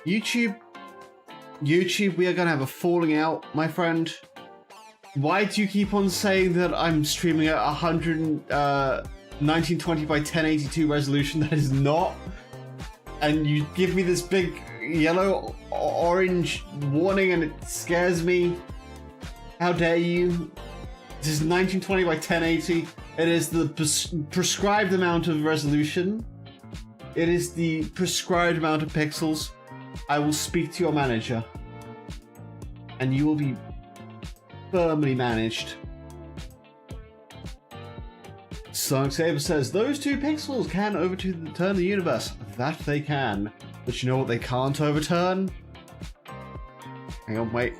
YouTube, we are gonna have a falling out, my friend. Why do you keep on saying that I'm streaming at 1920 by 1082 resolution? That is not. And you give me this big yellow orange warning and it scares me. How dare you? This is 1920 by 1080. It is the prescribed amount of resolution. It is the prescribed amount of pixels. I will speak to your manager. And you will be firmly managed. Sonic Saber says, those 2 pixels can overturn the universe. That they can. But you know what they can't overturn? Hang on, wait.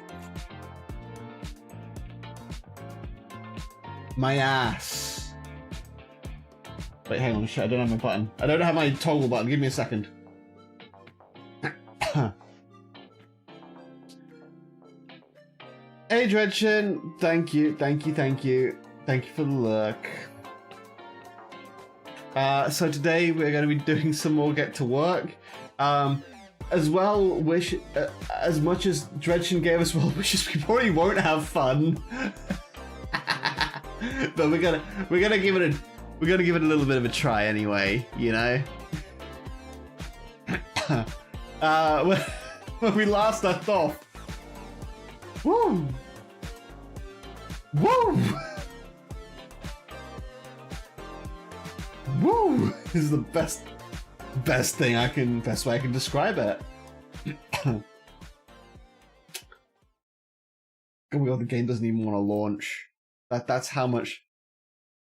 My ass. Wait, hang on, shit, I don't have my button. I don't have my toggle button, give me a second. Hey Dreadchin, thank you for the look. So today we're going to be doing some more Get to Work. As well, as much as Dreadchin gave us well wishes, we probably won't have fun. But we're gonna give it a little bit of a try anyway, you know. When we last left off. Woo! Woo! Woo! This is the best way I can describe it. Oh my god, the game doesn't even want to launch. That's how much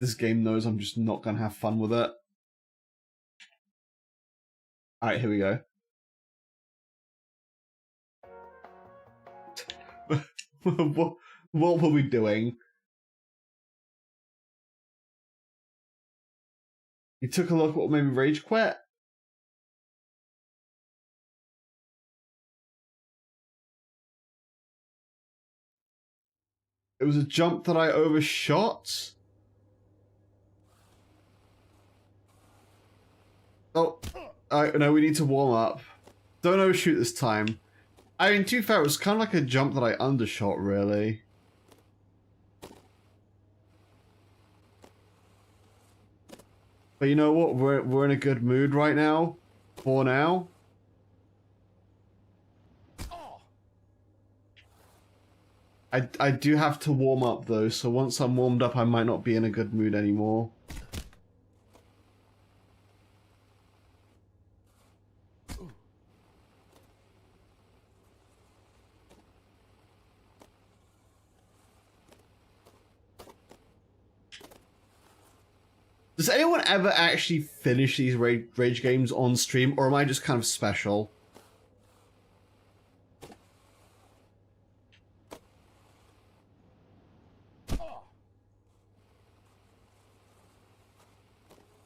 this game knows I'm just not gonna have fun with it. Alright, here we go. What were we doing? You took a look at what made me rage quit? It was a jump that I overshot? Oh, no, we need to warm up. Don't overshoot this time. I mean, to be fair, it was kind of like a jump that I undershot, really. But you know what? We're in a good mood right now. For now. I do have to warm up though, so once I'm warmed up I might not be in a good mood anymore. Does anyone ever actually finish these rage games on stream, or am I just kind of special?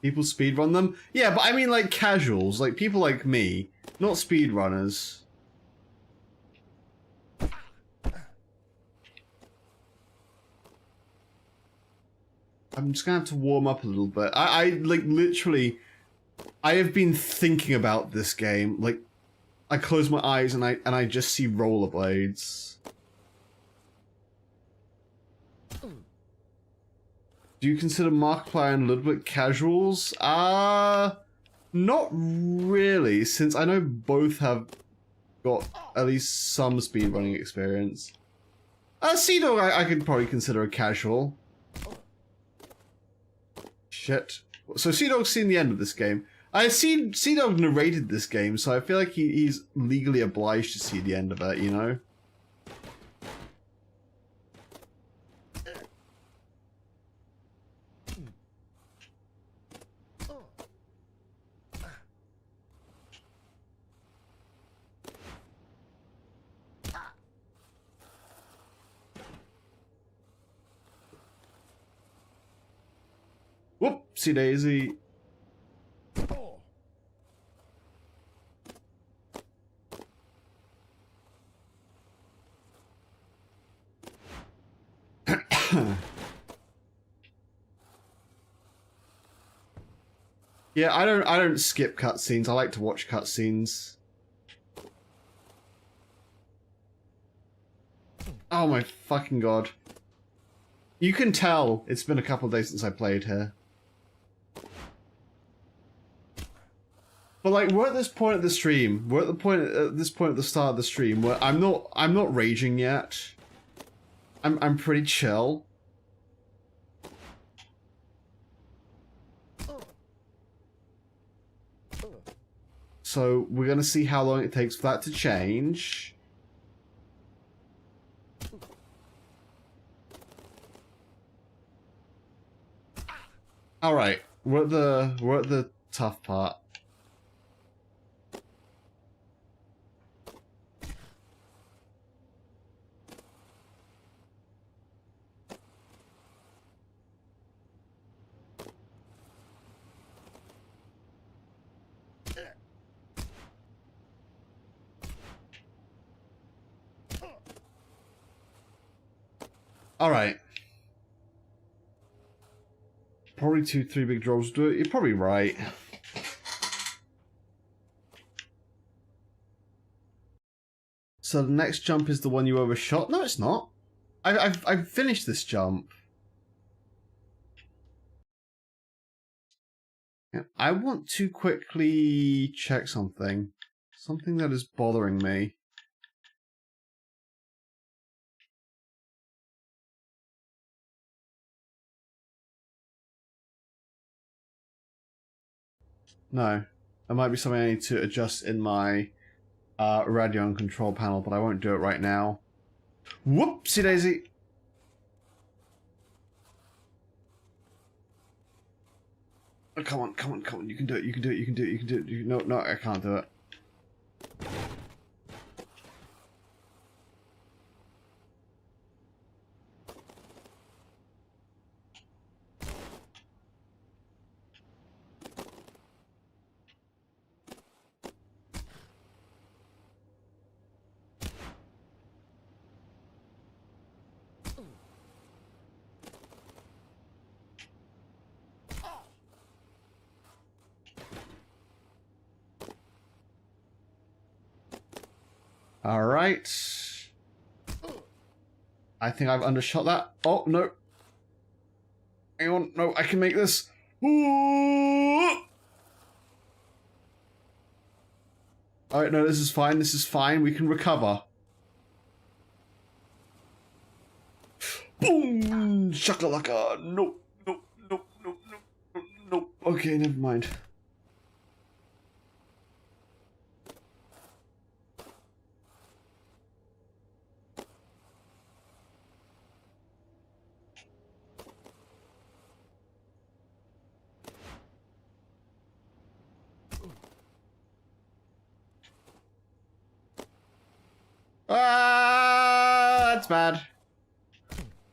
People speedrun them? Yeah, but I mean like casuals, like people like me, not speedrunners. I'm just gonna have to warm up a little bit. I like literally, I have been thinking about this game. Like, I close my eyes and I just see rollerblades. Do you consider Markiplier and Ludwig casuals? Not really, since I know both have got at least some speedrunning experience. Sea-Dog I could probably consider a casual. Shit. So Sea-Dog's seen the end of this game. I've seen Sea-Dog narrated this game, so I feel like he's legally obliged to see the end of it, you know? Whoopsie daisy. Yeah, I don't skip cutscenes. I like to watch cutscenes. Oh my fucking god. You can tell it's been a couple of days since I played here. But like, we're at this point of the stream. We're at this point at the start of the stream where I'm not raging yet. I'm pretty chill. So we're gonna see how long it takes for that to change. All right, we're at the tough part. All right. Probably 2-3 big drops do it. You're probably right. So the next jump is the one you overshot? No, it's not. I've finished this jump. Yeah, I want to quickly check something. Something that is bothering me. No. There might be something I need to adjust in my radio and control panel, but I won't do it right now. Whoopsie daisy! Oh, come on, come on, come on. You can do it, you can do it, you can do it, you can do it. No, no, I can't do it. Alright. I think I've undershot that. Oh, no. Hang on. No, I can make this. Alright, no, this is fine. This is fine. We can recover. Boom! Shakalaka! Nope, nope, nope, nope, nope, nope. Okay, never mind. Ah, that's bad.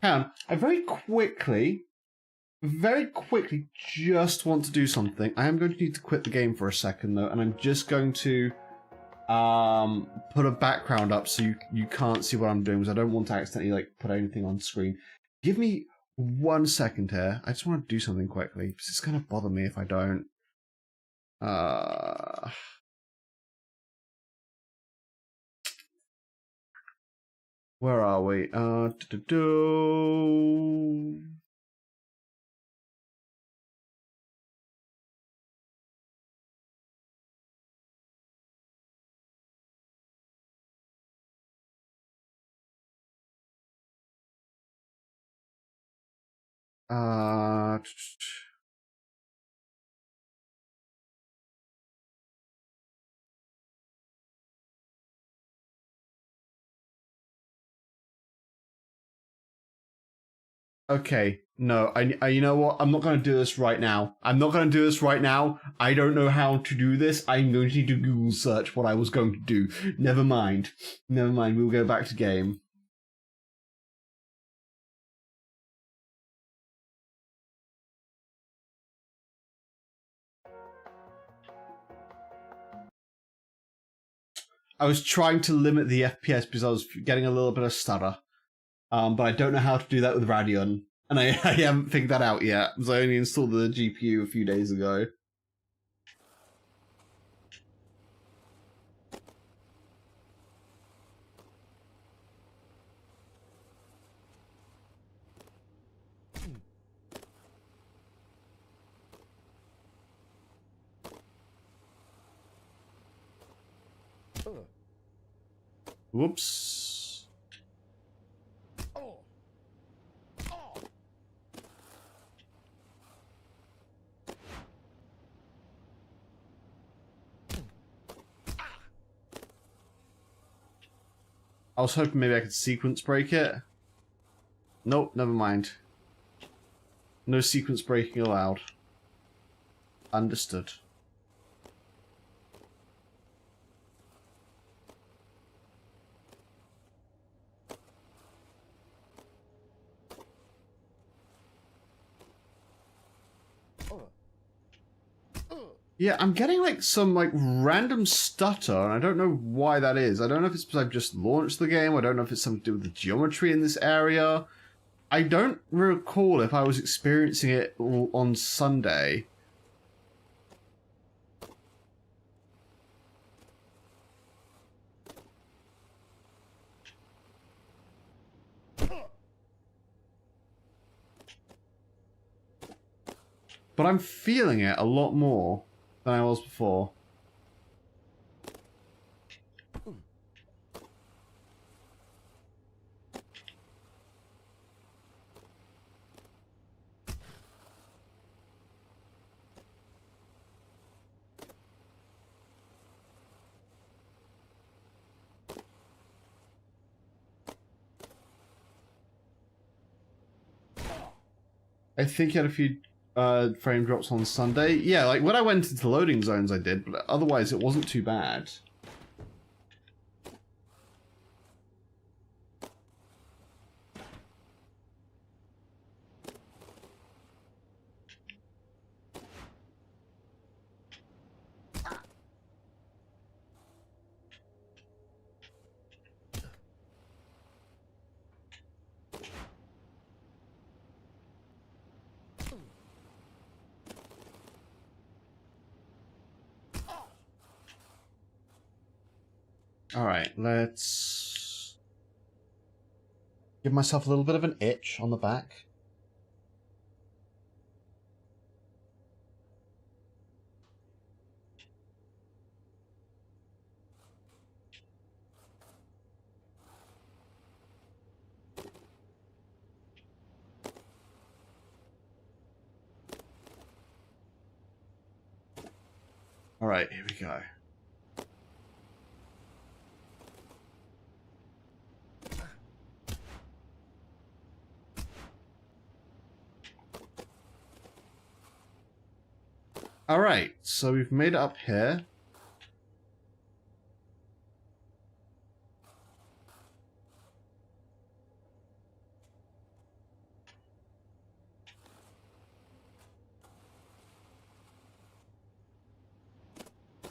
Hang on. I very quickly just want to do something. I am going to need to quit the game for a second though, and I'm just going to put a background up so you can't see what I'm doing, because I don't want to accidentally like put anything on screen. Give me 1 second here. I just want to do something quickly because it's gonna bother me if I don't. Where are we? Okay, no, you know what? I'm not going to do this right now. I'm not going to do this right now. I don't know how to do this. I'm going to need to Google search what I was going to do. Never mind. Never mind. We'll go back to game. I was trying to limit the FPS because I was getting a little bit of stutter. But I don't know how to do that with Radeon. And I haven't figured that out yet, because I only installed the GPU a few days ago. Whoops. I was hoping maybe I could sequence break it. Nope, never mind. No sequence breaking allowed. Understood. Yeah, I'm getting like some like random stutter, and I don't know why that is. I don't know if it's because I've just launched the game. I don't know if it's something to do with the geometry in this area. I don't recall if I was experiencing it on Sunday. But I'm feeling it a lot more than I was before. I think you had a few frame drops on Sunday. Yeah, like when I went into loading zones I did, but otherwise it wasn't too bad. Alright, let's give myself a little bit of an itch on the back. Alright, here we go. Alright, so we've made it up here.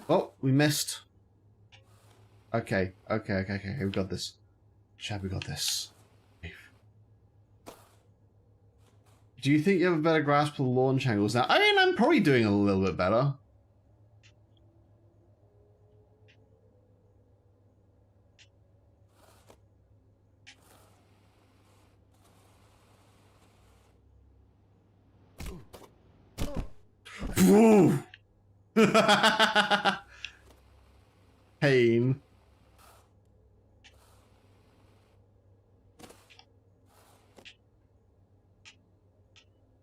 Oh, we missed. Okay, we got this. Chad, we got this. Do you think you have a better grasp of the launch angles now? I mean, I'm probably doing a little bit better. Woo! Pain.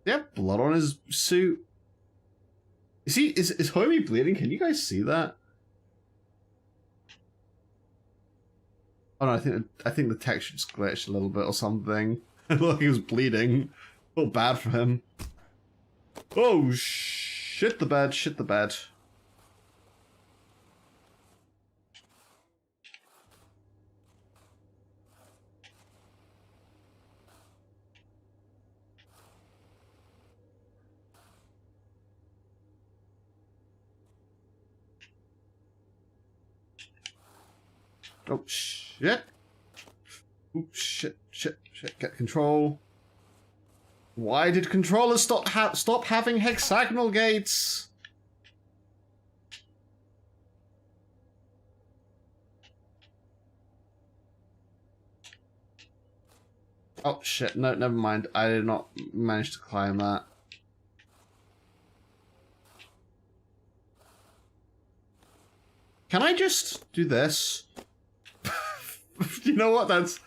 Yeah, blood on his suit. Is Homie bleeding? Can you guys see that? Oh no, I think the texture just glitched a little bit or something. Look, he was bleeding. I feel bad for him. Oh shit the bed, shit the bed. Oh shit. Oops, shit, get control. Why did controllers stop having hexagonal gates? Oh shit, no, never mind. I did not manage to climb that. Can I just do this? You know what? That's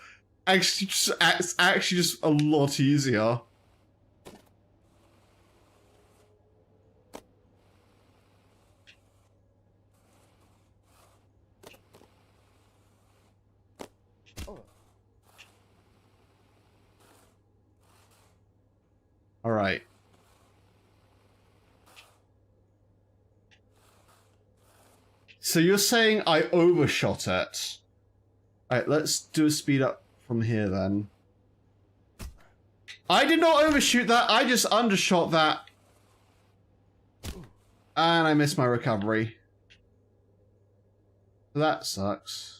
actually just a lot easier. All right. So you're saying I overshot it? Alright, let's do a speed up from here then. I did not overshoot that, I just undershot that. And I missed my recovery. That sucks.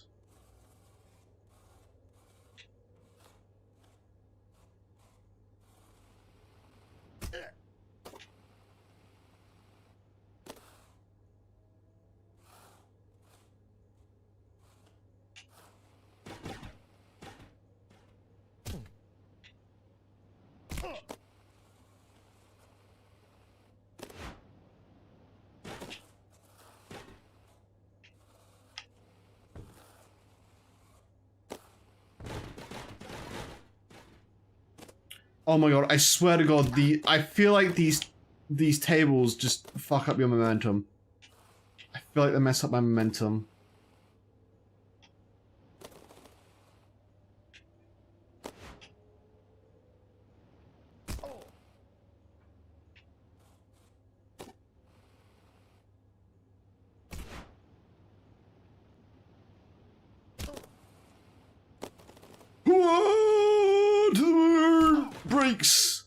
Oh my god, I swear to god, I feel like these tables just fuck up your momentum. I feel like they mess up my momentum. Breaks.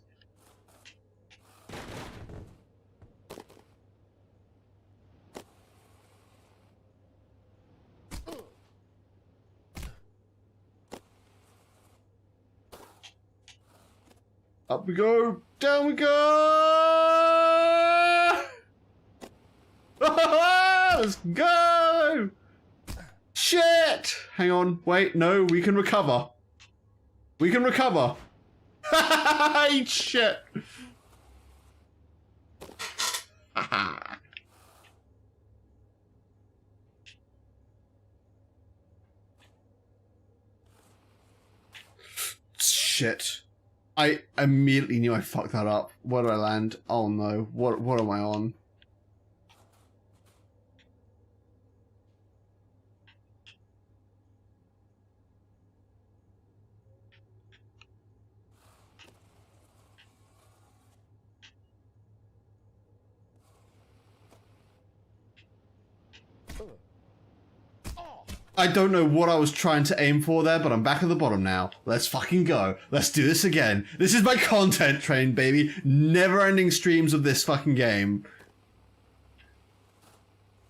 Up we go, down we go. Let's go. Shit. Hang on, wait, no, we can recover. We can recover. Shit. Shit. I immediately knew I fucked that up. Where did I land? Oh no. What am I on? I don't know what I was trying to aim for there, but I'm back at the bottom now. Let's fucking go. Let's do this again. This is my content train, baby. Never-ending streams of this fucking game.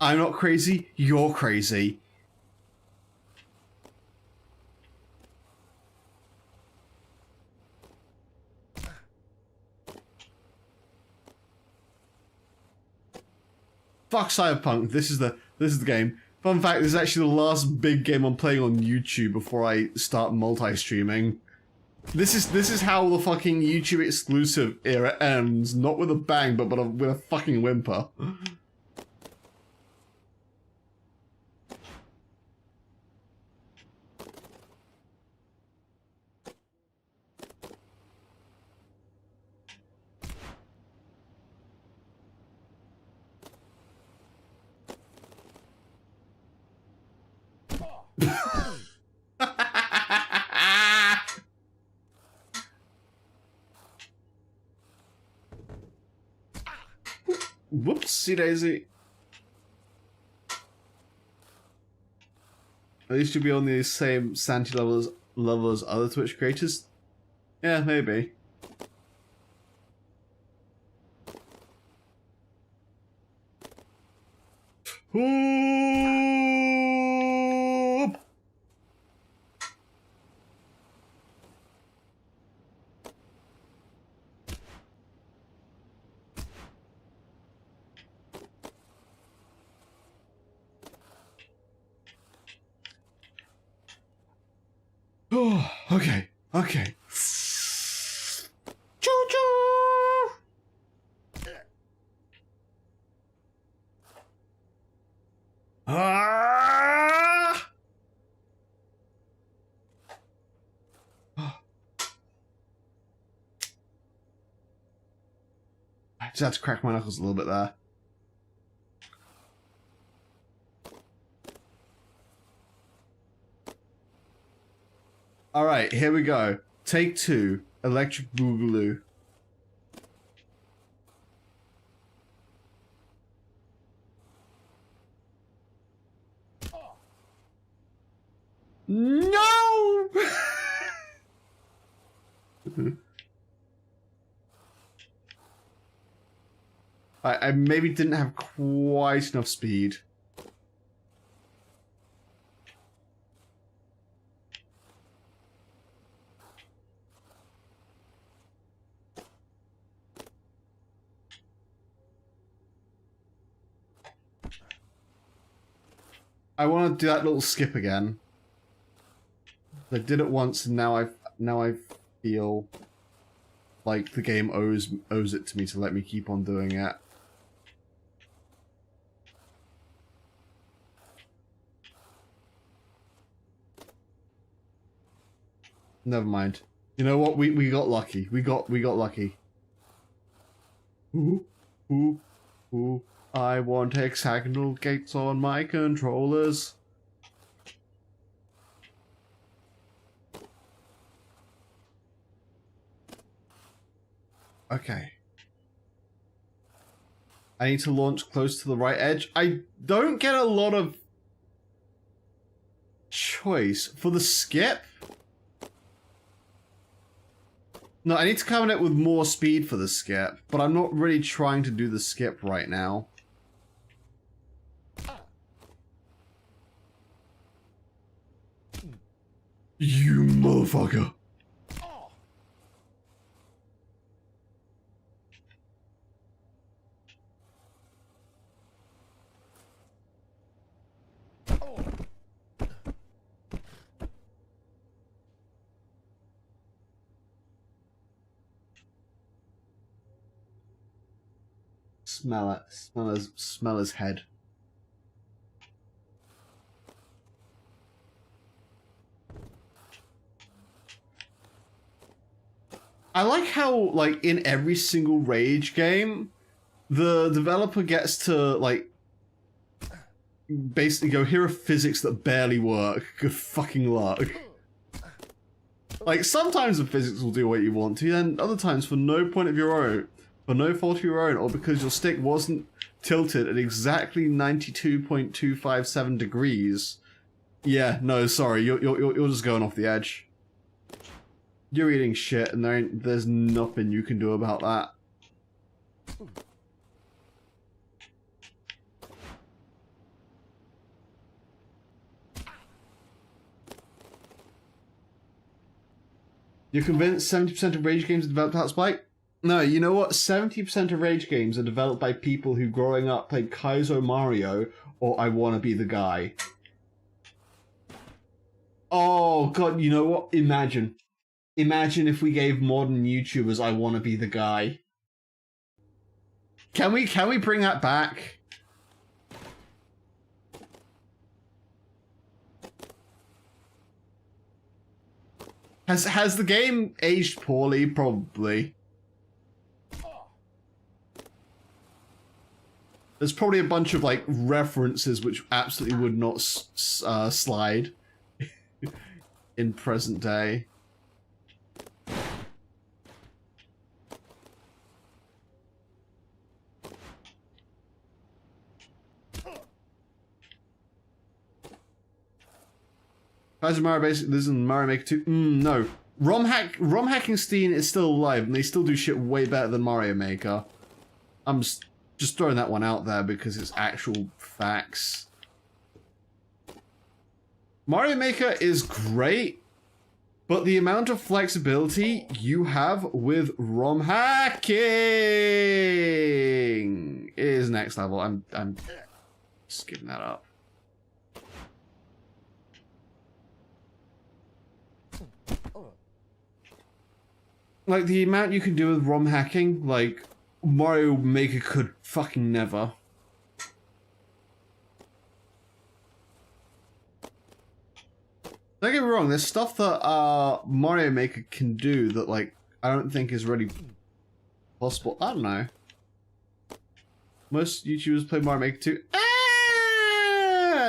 I'm not crazy. You're crazy. Fuck Cyberpunk. This is the game. Fun fact, this is actually the last big game I'm playing on YouTube before I start multi-streaming. This is how the fucking YouTube exclusive era ends. Not with a bang, but with a fucking whimper. Whoopsie daisy. At least you'll be on the same Santi level as other Twitch creators. Yeah, maybe. Whoop! Oh, okay, okay. Choo-choo! Ah! Just had to crack my knuckles a little bit there. Alright, here we go. Take 2. Electric Boogaloo. No! I maybe didn't have quite enough speed. I want to do that little skip again. I did it once, and now I feel like the game owes it to me to let me keep on doing it. Never mind. You know what? We got lucky. We got lucky. Ooh. I want hexagonal gates on my controllers. Okay. I need to launch close to the right edge. I don't get a lot of choice for the skip. No, I need to come in it with more speed for the skip, but I'm not really trying to do the skip right now. You motherfucker. Smell it. Smell his head. I like how, like, in every single Rage game, the developer gets to, like, basically go, here are physics that barely work. Good fucking luck. Like, sometimes the physics will do what you want to, and other times for no point of your own, for no fault of your own, or because your stick wasn't tilted at exactly 92.257 degrees. Yeah, no, sorry, you're just going off the edge. You're eating shit, and there's nothing you can do about that. You're convinced 70% of Rage games are developed out of spite? No, you know what? 70% of Rage games are developed by people who growing up played Kaizo Mario or I Wanna Be the Guy. Oh god, you know what? Imagine if we gave modern YouTubers I Wanna Be the Guy. Can we bring that back? Has the game aged poorly? Probably. There's probably a bunch of like references which absolutely would not slide in present day. Kaiser Mario basically lives in Mario Maker 2. No. ROM hacking Steam is still alive and they still do shit way better than Mario Maker. I'm just throwing that one out there because it's actual facts. Mario Maker is great, but the amount of flexibility you have with ROM hacking is next level. I'm skipping that up. Like, the amount you can do with ROM hacking, like, Mario Maker could fucking never. Don't get me wrong, there's stuff that Mario Maker can do that, like, I don't think is really possible. I don't know. Most YouTubers play Mario Maker 2.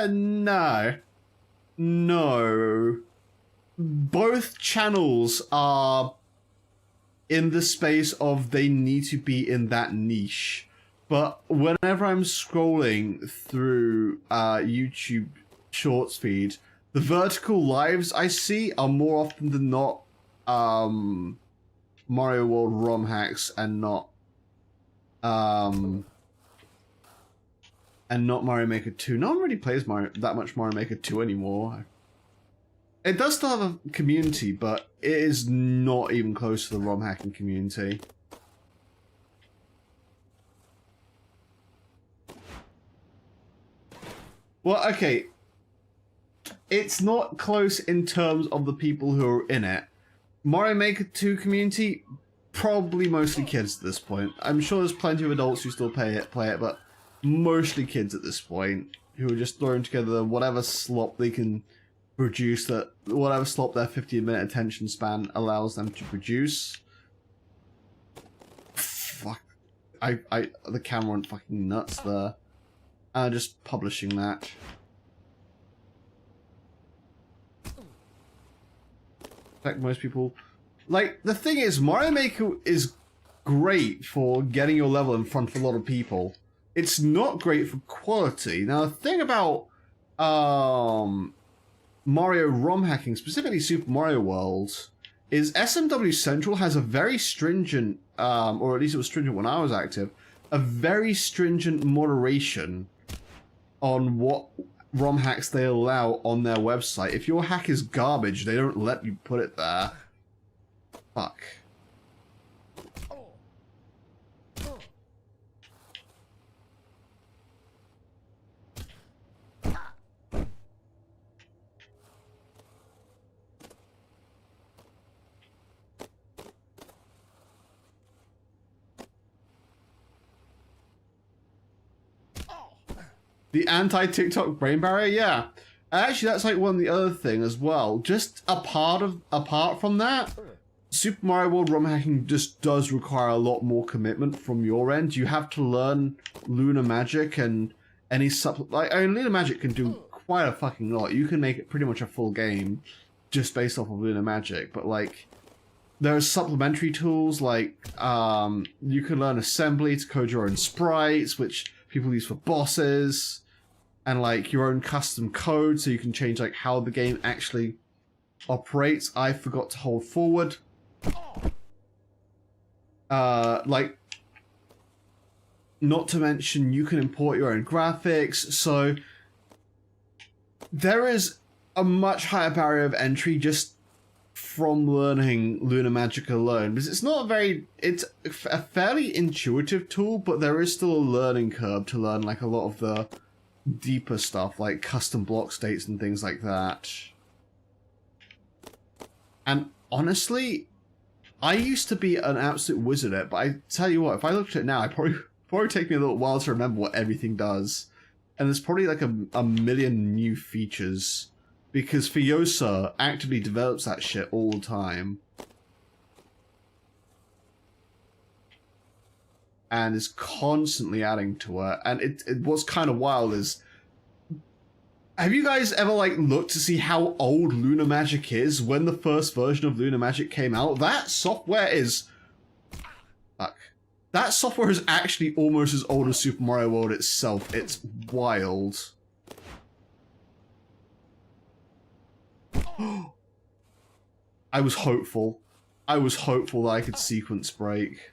No. No. Both channels are in the space of they need to be in that niche. But whenever I'm scrolling through YouTube Shorts feed, the vertical lives I see are more often than not Mario World ROM hacks and not Mario Maker 2. No one really plays that much Mario Maker 2 anymore. It does still have a community, but it is not even close to the ROM hacking community. Well, okay. It's not close in terms of the people who are in it. Mario Maker 2 community, probably mostly kids at this point. I'm sure there's plenty of adults who still play it, but mostly kids at this point who are just throwing together whatever slop they can produce, that whatever slop their 15-minute attention span allows them to produce. Fuck. The camera went fucking nuts there. Just publishing that. Like most people, like, the thing is, Mario Maker is great for getting your level in front of a lot of people. It's not great for quality. Now, the thing about Mario ROM hacking, specifically Super Mario World, is SMW Central has a very stringent, or at least it was stringent when I was active, a very stringent moderation on what ROM hacks they allow on their website. If your hack is garbage, they don't let you put it there. Fuck. The anti-TikTok brain barrier, yeah. Actually, that's like one of the other thing as well. Just apart from that, Super Mario World ROM hacking just does require a lot more commitment from your end. You have to learn Lunar Magic and any Lunar Magic can do quite a fucking lot. You can make it pretty much a full game just based off of Lunar Magic, but like there are supplementary tools like you can learn assembly to code your own sprites, which people use for bosses, and like your own custom code so you can change like how the game actually operates. I forgot to hold forward. Like, not to mention you can import your own graphics, so there is a much higher barrier of entry just from learning Lunar Magic alone, because it's a fairly intuitive tool, but there is still a learning curve to learn like a lot of the deeper stuff, like custom block states and things like that. And honestly, I used to be an absolute wizard at it, but I tell you what, if I looked at it now, it probably take me a little while to remember what everything does. And there's probably like a million new features, because Fiosa actively develops that shit all the time. And is constantly adding to it. And what's kind of wild is, have you guys ever like looked to see how old Lunar Magic is when the first version of Lunar Magic came out? That software is... Fuck. That software is actually almost as old as Super Mario World itself. It's wild. I was hopeful. I was hopeful that I could sequence break.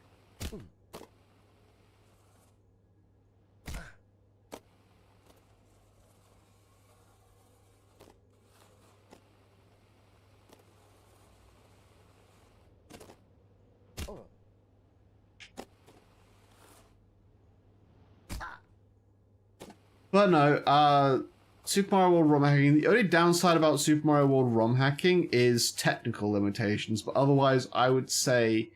But no, Super Mario World ROM hacking, the only downside about Super Mario World ROM hacking is technical limitations, but otherwise I'd say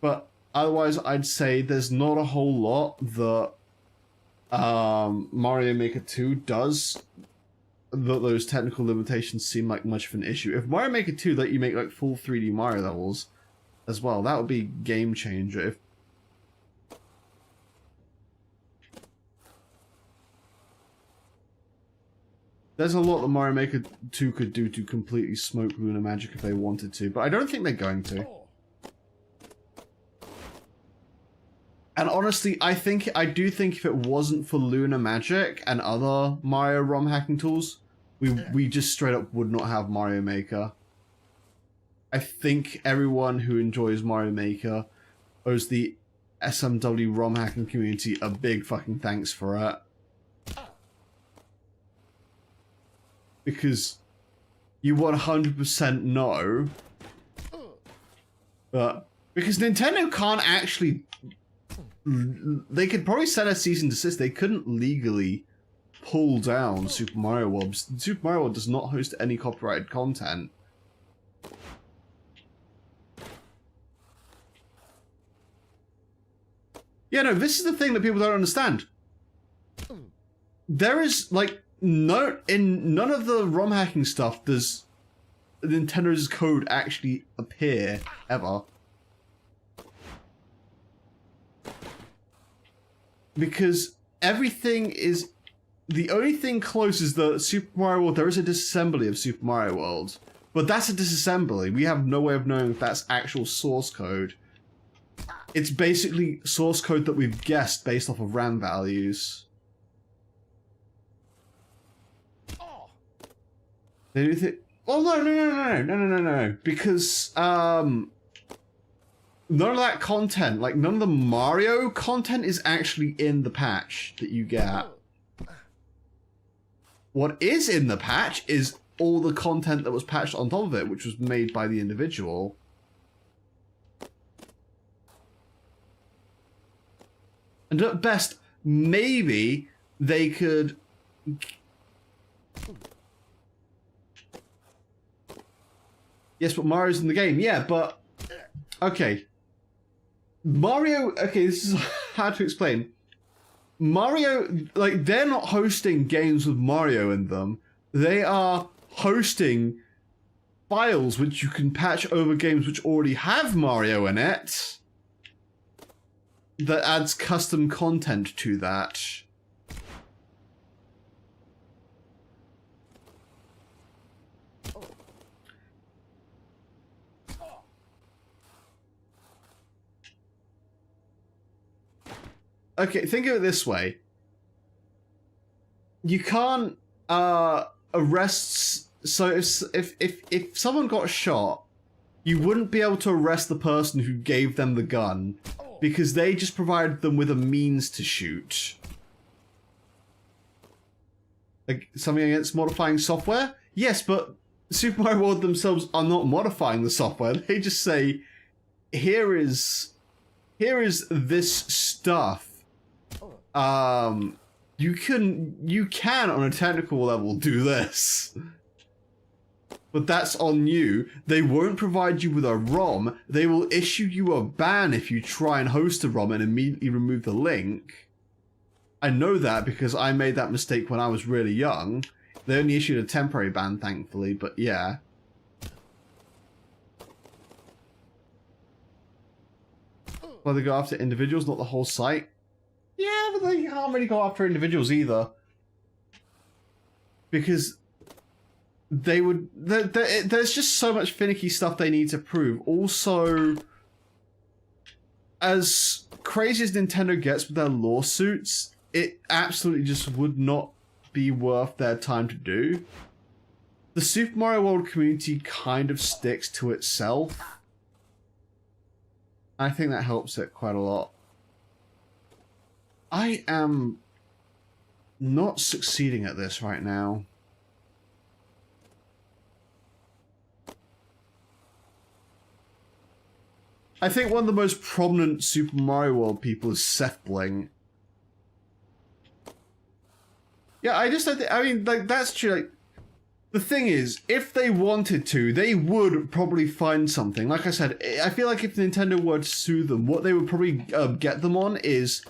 there's not a whole lot that Mario Maker 2 does that those technical limitations seem like much of an issue. If Mario Maker 2 let you make like full 3D Mario levels as well, that would be game changer. There's a lot that Mario Maker 2 could do to completely smoke Lunar Magic if they wanted to, but I don't think they're going to. And honestly, I do think if it wasn't for Lunar Magic and other Mario ROM hacking tools, we just straight up would not have Mario Maker. I think everyone who enjoys Mario Maker owes the SMW ROM hacking community a big fucking thanks for it. Because you 100% know that because Nintendo can't actually, they could probably set a cease and desist. They couldn't legally pull down Super Mario World. Super Mario World does not host any copyrighted content. Yeah, no, this is the thing that people don't understand. There is, like, in none of the ROM hacking stuff does Nintendo's code actually appear, ever. Because everything is... The only thing close is the Super Mario World. There is a disassembly of Super Mario World. But that's a disassembly. We have no way of knowing if that's actual source code. It's basically source code that we've guessed based off of RAM values. They do think... Well, no. Because, none of that content, like, none of the Mario content is actually in the patch that you get. What is in the patch is all the content that was patched on top of it, which was made by the individual. And at best, maybe they could... Yes, but Mario's in the game. Yeah, but... Okay. Mario... Okay, this is hard to explain. Mario... Like, they're not hosting games with Mario in them. They are hosting files which you can patch over games which already have Mario in it. That adds custom content to that. Okay, think of it this way. You can't arrest... So if someone got shot, you wouldn't be able to arrest the person who gave them the gun because they just provided them with a means to shoot. Like something against modifying software? Yes, but Super Mario World themselves are not modifying the software. They just say, here is this stuff. You can on a technical level do this. But that's on you. They won't provide you with a ROM. They will issue you a ban if you try and host a ROM and immediately remove the link. I know that because I made that mistake when I was really young. They only issued a temporary ban, thankfully, but yeah. Well, they go after individuals, not the whole site. Yeah, but they can't really go after individuals either. Because they would... There's just so much finicky stuff they need to prove. Also, as crazy as Nintendo gets with their lawsuits, it absolutely just would not be worth their time to do. The Super Mario World community kind of sticks to itself. I think that helps it quite a lot. I am not succeeding at this right now. I think one of the most prominent Super Mario World people is Seth Bling. Yeah, I mean, like, that's true. Like, the thing is, if they wanted to, they would probably find something. Like I said, I feel like if Nintendo were to sue them, what they would probably get them on is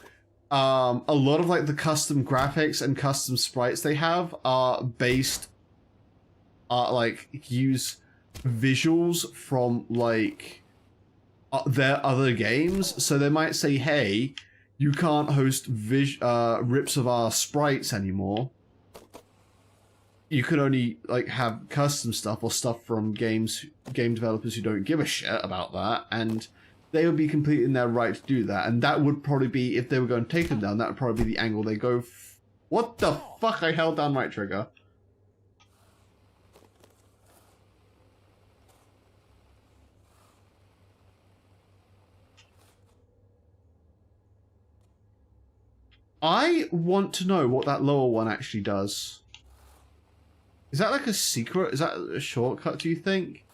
a lot of like the custom graphics and custom sprites they have are based, like, use visuals from like their other games. So they might say, hey, you can't host rips of our sprites anymore. you can only like have custom stuff or stuff from game developers who don't give a shit about that, and they would be completely in their right to do that. And that would probably be, if they were going to take them down, that would probably be the angle they go. What the fuck? I held down right trigger. I want to know what that lower one actually does. Is that like a secret? Is that a shortcut, do you think?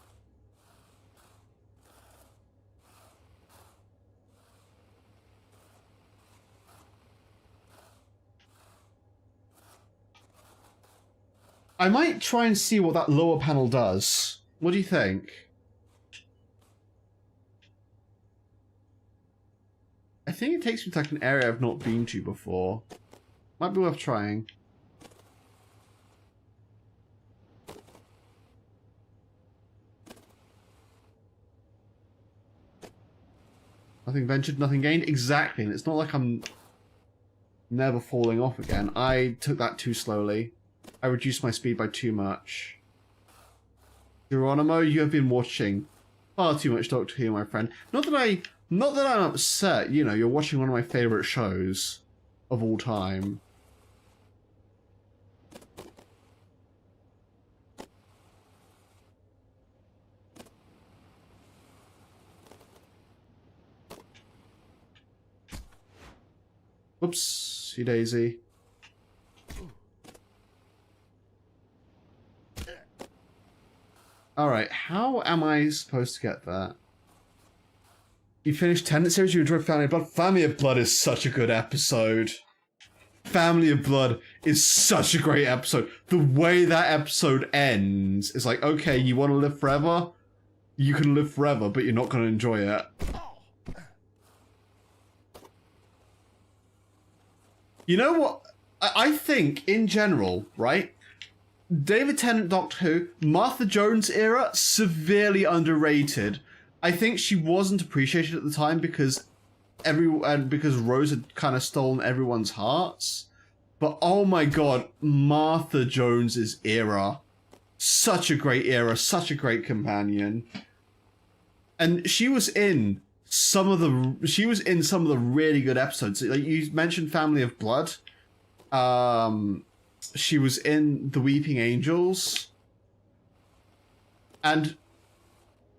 I might try and see what that lower panel does. What do you think? I think it takes me to like an area I've not been to before. Might be worth trying. Nothing ventured, nothing gained. Exactly, and it's not like I'm never falling off again. I took that too slowly. I reduced my speed by too much. Geronimo, you have been watching far too much Doctor Who, my friend. Not that I'm upset, you know, you're watching one of my favourite shows of all time. Whoopsie daisy. Alright, how am I supposed to get that? You finished Tenant series, you enjoyed Family of Blood? Family of Blood is such a good episode. Family of Blood is such a great episode. The way that episode ends is like, okay, you want to live forever? You can live forever, but you're not going to enjoy it. You know what? I think, in general, right? David Tennant Doctor Who, Martha Jones era, severely underrated. I think she wasn't appreciated at the time because Rose had kind of stolen everyone's hearts. But oh my god, Martha Jones's era. Such a great era, such a great companion. And she was in some of the really good episodes. Like you mentioned Family of Blood. She was in The Weeping Angels. And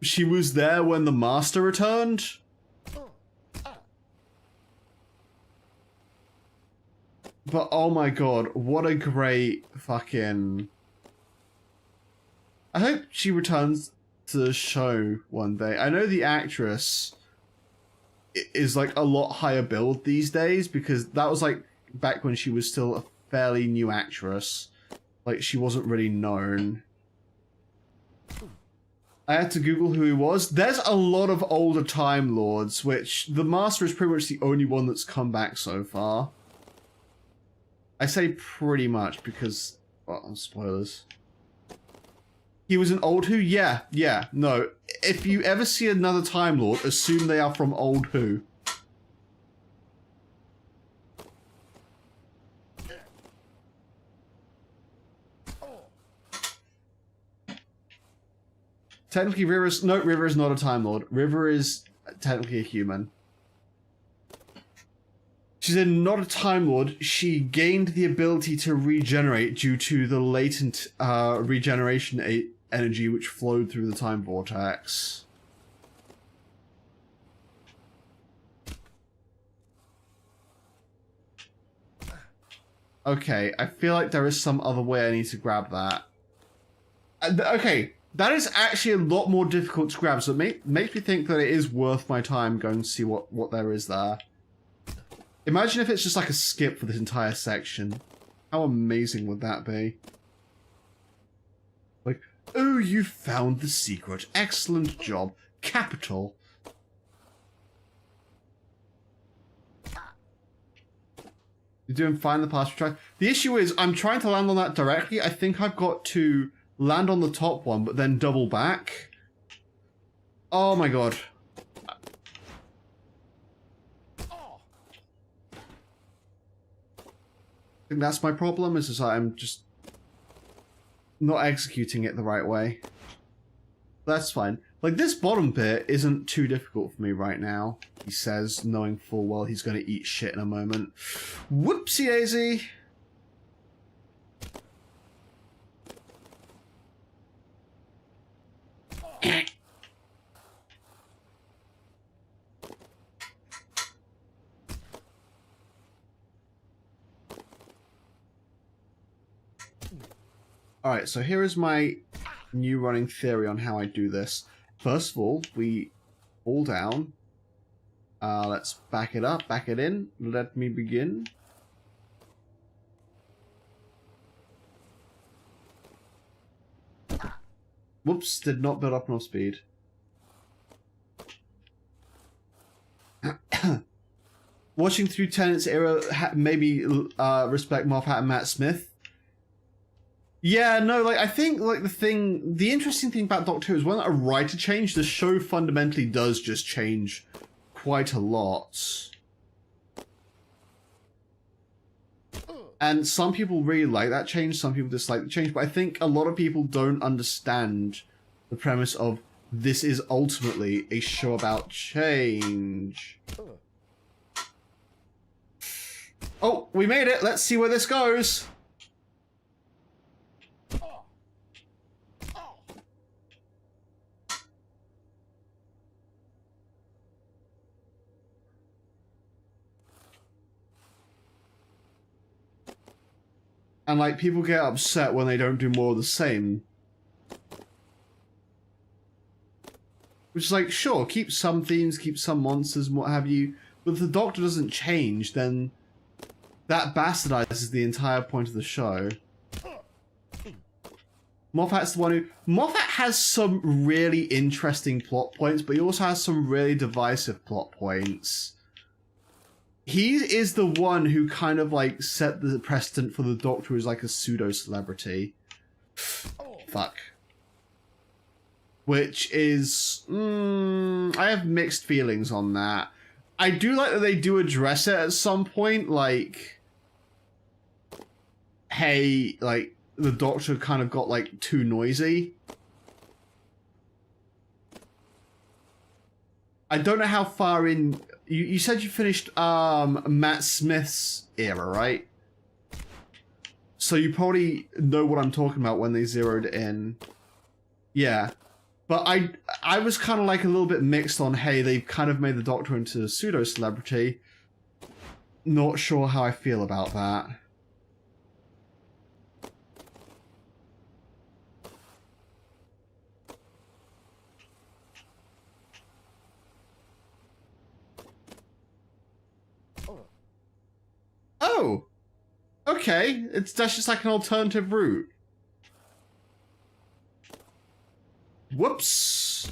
she was there when the Master returned. But oh my god, what a great fucking... I hope she returns to the show one day. I know the actress is like a lot higher build these days because that was like back when she was still a fairly new actress. Like she wasn't really known. I had to Google who he was. There's a lot of older Time Lords, which the Master is pretty much the only one that's come back so far. I say pretty much because... well, spoilers. He was an old Who? Yeah, no. If you ever see another Time Lord, assume they are from old Who. Technically, River is not a Time Lord. River is technically a human. She said, not a Time Lord. She gained the ability to regenerate due to the latent regeneration energy which flowed through the time vortex. Okay, I feel like there is some other way I need to grab that. Okay. That is actually a lot more difficult to grab, so it makes me think that it is worth my time going to see what there is there. Imagine if it's just like a skip for this entire section. How amazing would that be? Like, oh, you found the secret. Excellent job. Capital. You're doing fine the past try. The issue is, I'm trying to land on that directly. I think I've got to land on the top one, but then double back. Oh my god. I think that's my problem, is just I'm just... not executing it the right way. That's fine. Like, this bottom bit isn't too difficult for me right now, he says, knowing full well he's going to eat shit in a moment. Whoopsie daisy! Alright, so here is my new running theory on how I do this. First of all, we fall down. Let's back it up, back it in. Let me begin. Whoops, did not build up enough speed. Watching through Tennant's era, maybe respect Moffat and Matt Smith. Yeah, no, like, I think, like, the interesting thing about Doctor Who is when a writer changed, the show fundamentally does just change quite a lot. And some people really like that change, some people dislike the change, but I think a lot of people don't understand the premise of this is ultimately a show about change. Oh, we made it! Let's see where this goes! And, like, people get upset when they don't do more of the same. Which is like, sure, keep some themes, keep some monsters and what have you, but if the Doctor doesn't change, then that bastardizes the entire point of the show. Moffat's the one who... Moffat has some really interesting plot points, but he also has some really divisive plot points. He is the one who kind of, like, set the precedent for the Doctor as, like, a pseudo-celebrity. Fuck. Which is... I have mixed feelings on that. I do like that they do address it at some point, like... Hey, like, the Doctor kind of got, like, too noisy. I don't know how far in... You said you finished Matt Smith's era, right? So you probably know what I'm talking about when they zeroed in. Yeah. But I was kind of like a little bit mixed on, hey, they've kind of made the Doctor into a pseudo-celebrity. Not sure how I feel about that. Oh! Okay, that's just like an alternative route. Whoops!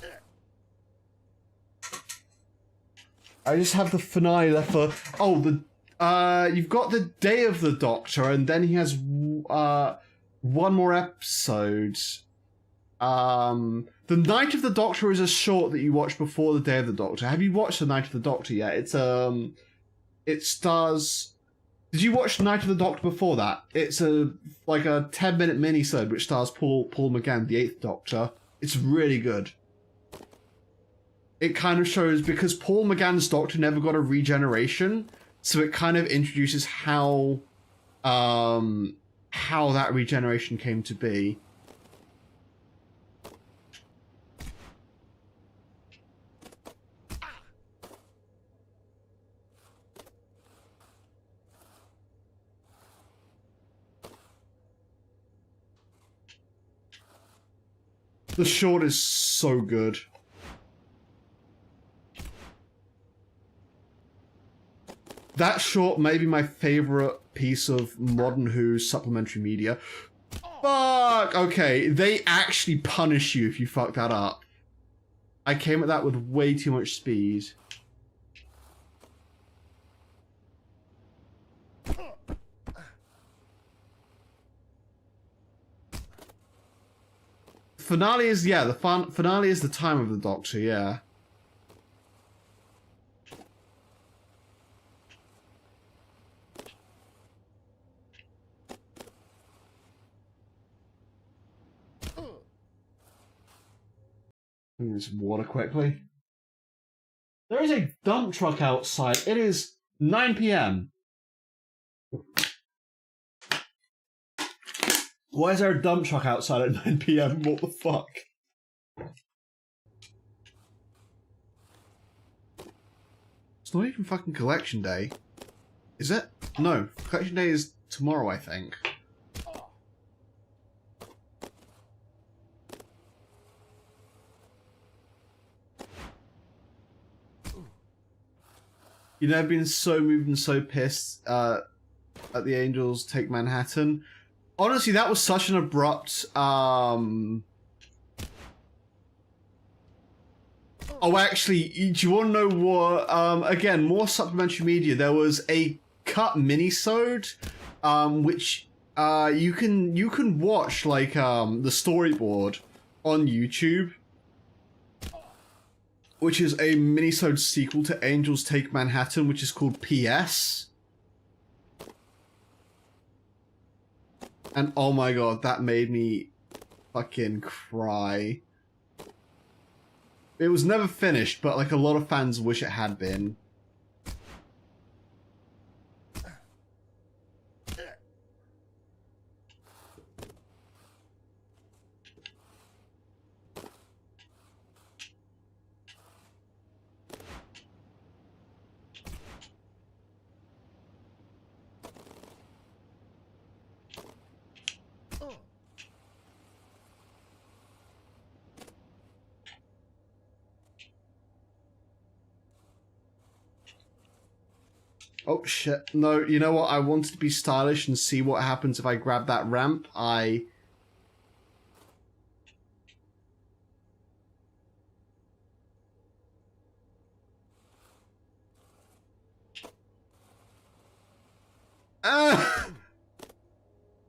I just have the finale left for... Oh, you've got the Day of the Doctor, and then he has one more episode. The Night of the Doctor is a short that you watch before the Day of the Doctor. Have you watched the Night of the Doctor yet? It stars... Did you watch Night of the Doctor before that? It's like a 10-minute mini-sode which stars Paul McGann, the 8th Doctor. It's really good. It kind of shows, because Paul McGann's Doctor never got a regeneration, so it kind of introduces how that regeneration came to be. The short is so good. That short may be my favourite piece of modern Who supplementary media. Fuck! Okay, they actually punish you if you fuck that up. I came at that with way too much speed. Finale is, yeah, the finale is the time of the Doctor, yeah. Some water quickly. There is a dump truck outside. It is 9 p.m. Why is there a dump truck outside at 9 p.m? What the fuck? It's not even fucking collection day. Is it? No. Collection day is tomorrow, I think. You know, I've been so moved and so pissed at the Angels take Manhattan. Honestly, that was such an abrupt, Oh, actually, do you want to know what, again, more supplementary media. There was a cut mini-sode, which, you can watch, like, the storyboard on YouTube, which is a mini-sode sequel to Angels Take Manhattan, which is called PS. And oh my god, that made me fucking cry. It was never finished, but like a lot of fans wish it had been. Oh shit, no, you know what, I wanted to be stylish and see what happens if I grab that ramp.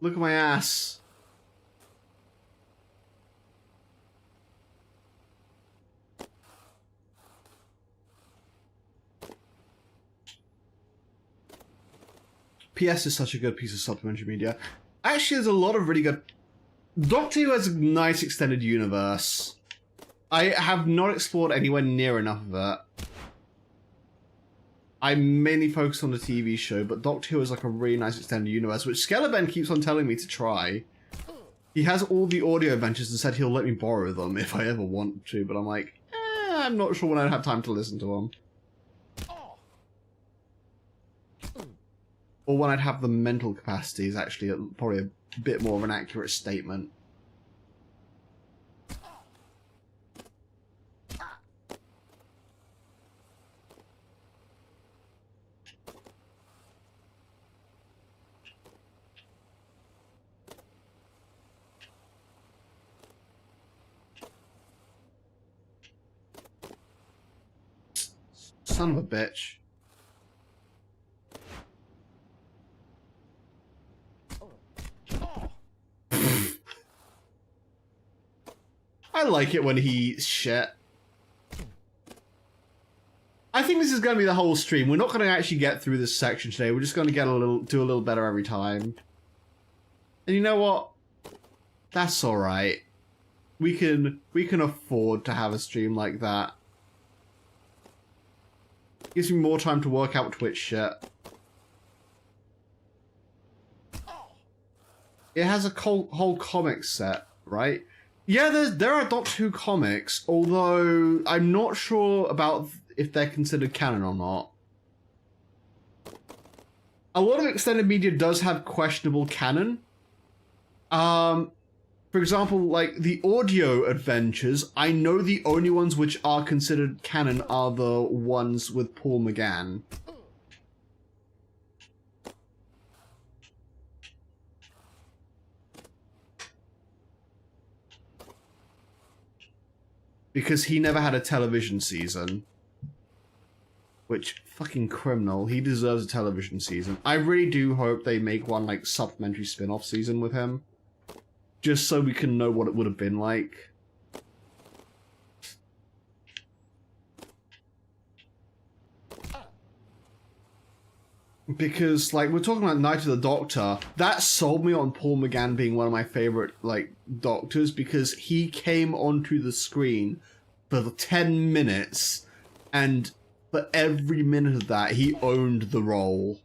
Look at my ass. PS is such a good piece of supplementary media. Actually, there's a lot of really good... Doctor Who has a nice extended universe. I have not explored anywhere near enough of it. I mainly focus on the TV show, but Doctor Who is like a really nice extended universe, which Skeleton keeps on telling me to try. He has all the audio adventures and said he'll let me borrow them if I ever want to, but I'm like, I'm not sure when I'd have time to listen to them. Or when I'd have the mental capacity is actually probably a bit more of an accurate statement. Son of a bitch. I like it when he's shit. I think this is going to be the whole stream. We're not going to actually get through this section today. We're just going to get do a little better every time. And you know what? That's all right. We can afford to have a stream like that. Gives me more time to work out Twitch shit. It has a whole comic set, right? Yeah, there are Doctor Who comics, although I'm not sure about if they're considered canon or not. A lot of extended media does have questionable canon. For example, like the audio adventures, I know the only ones which are considered canon are the ones with Paul McGann. Because he never had a television season. Which, fucking criminal. He deserves a television season. I really do hope they make one, like, supplementary spin-off season with him. Just so we can know what it would have been like. Because, like, we're talking about Night of the Doctor. That sold me on Paul McGann being one of my favorite, like, doctors, because he came onto the screen for 10 minutes, and for every minute of that, he owned the role.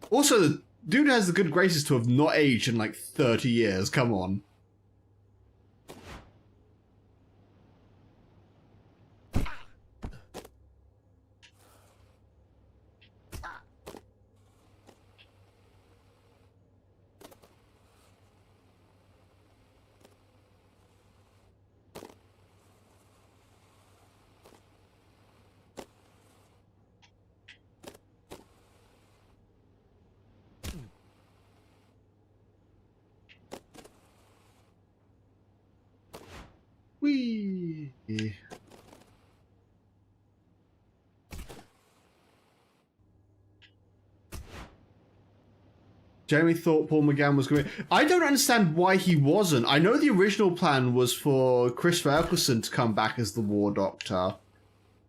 Also, the dude has the good graces to have not aged in like 30 years. Come on. Whee! Jeremy thought Paul McGann was going to... I don't understand why he wasn't. I know the original plan was for Christopher Eccleston to come back as the War Doctor.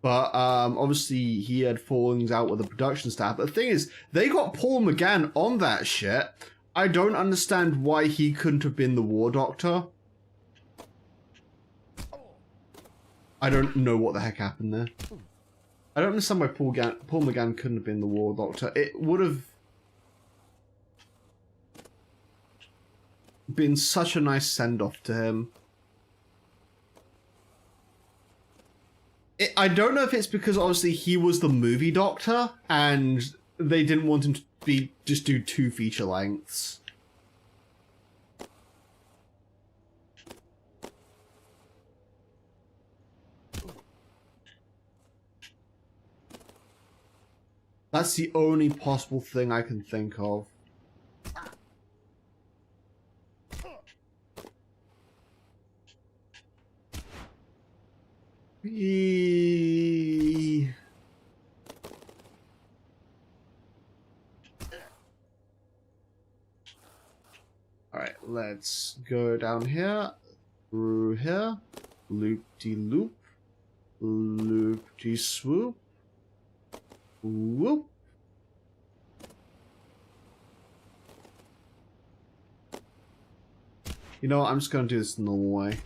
But obviously he had fallings out with the production staff. But the thing is, they got Paul McGann on that shit. I don't understand why he couldn't have been the War Doctor. I don't know what the heck happened there. I don't understand why Paul McGann couldn't have been the War Doctor. It would have been such a nice send-off to him. I don't know if it's because obviously he was the movie Doctor and they didn't want him to be just do 2 feature lengths. That's the only possible thing I can think of. Alright, let's go down here, through here, loop-de-loop, loop-de-swoop, whoop. You know what, I'm just gonna do this the normal way.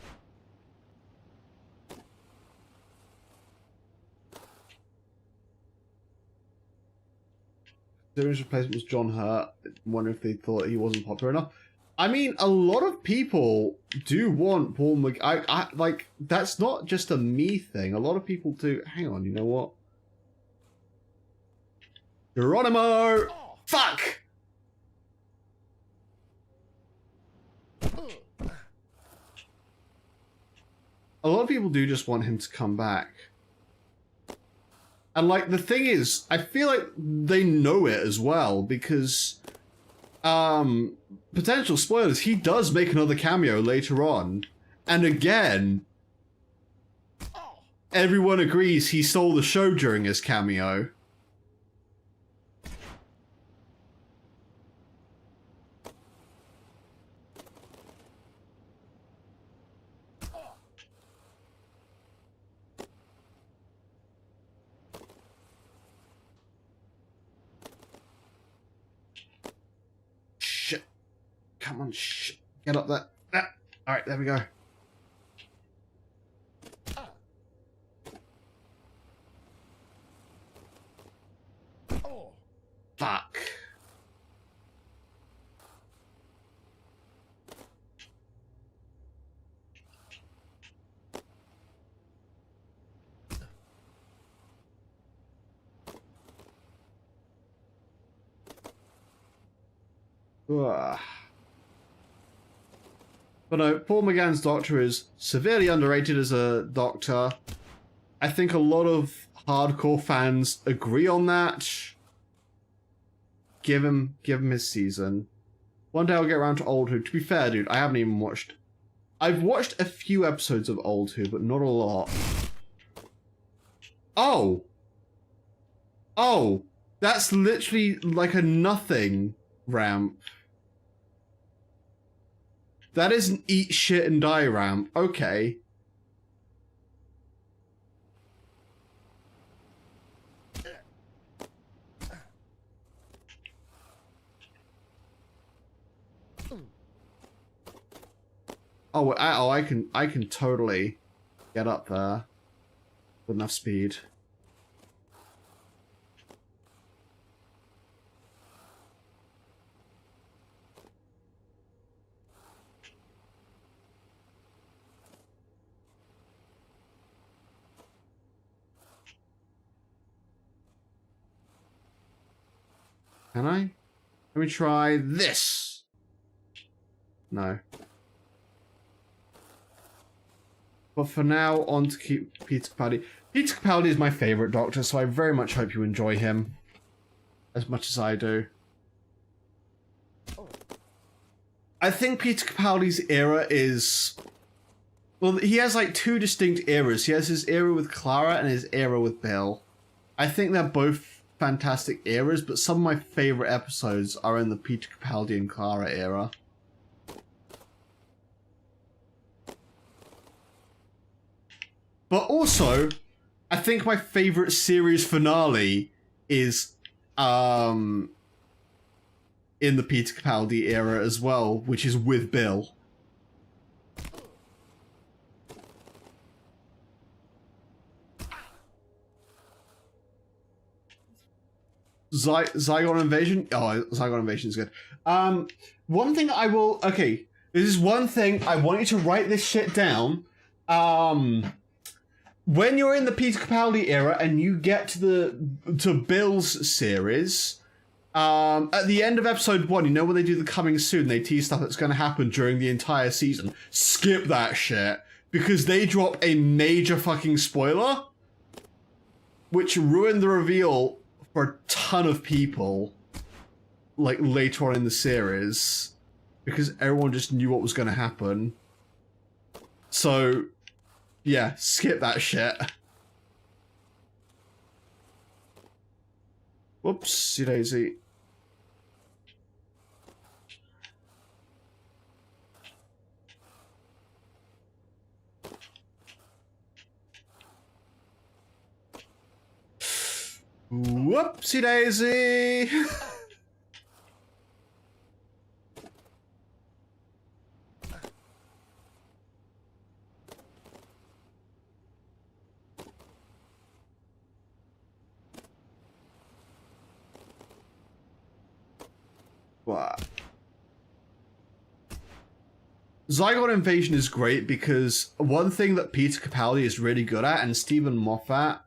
Series replacement was John Hurt. I wonder if they thought he wasn't popular enough. I mean, a lot of people do want Paul I like, that's not just a me thing. A lot of people do. Hang on, you know what? Geronimo! Oh. Fuck! A lot of people do just want him to come back. And like, the thing is, I feel like they know it as well, because potential spoilers, he does make another cameo later on. And again, everyone agrees he stole the show during his cameo. Come on, shh. Get up there. Ah. Alright, there we go. Fuck. Ugh. But no, Paul McGann's Doctor is severely underrated as a Doctor. I think a lot of hardcore fans agree on that. Give him his season. One day I'll get around to Old Who. To be fair, dude, I haven't even watched... I've watched a few episodes of Old Who, but not a lot. Oh! Oh! That's literally like a nothing ramp. That is an eat shit and die ramp. Okay. Oh, I can totally. get up there with enough speed. Can I? Let me try this. No. But for now, on to keep Peter Capaldi. Peter Capaldi is my favourite Doctor, so I very much hope you enjoy him. As much as I do. I think Peter Capaldi's era is... Well, he has like two distinct eras. He has his era with Clara and his era with Bill. I think they're both fantastic eras, but some of my favourite episodes are in the Peter Capaldi and Clara era. But also, I think my favourite series finale is in the Peter Capaldi era as well, which is with Bill. Zygon Invasion? Oh, Zygon Invasion is good. One thing I will... Okay, this is one thing I want you to write this shit down. When you're in the Peter Capaldi era and you get to Bill's series, at the end of episode 1, you know when they do the coming soon, they tease stuff that's going to happen during the entire season. Skip that shit, because they drop a major fucking spoiler, which ruined the reveal for a ton of people, like, later on in the series, because everyone just knew what was going to happen. So... yeah, skip that shit. Whoopsie daisy. Whoopsie daisy. What? Zygon Invasion is great because one thing that Peter Capaldi is really good at, and Stephen Moffat,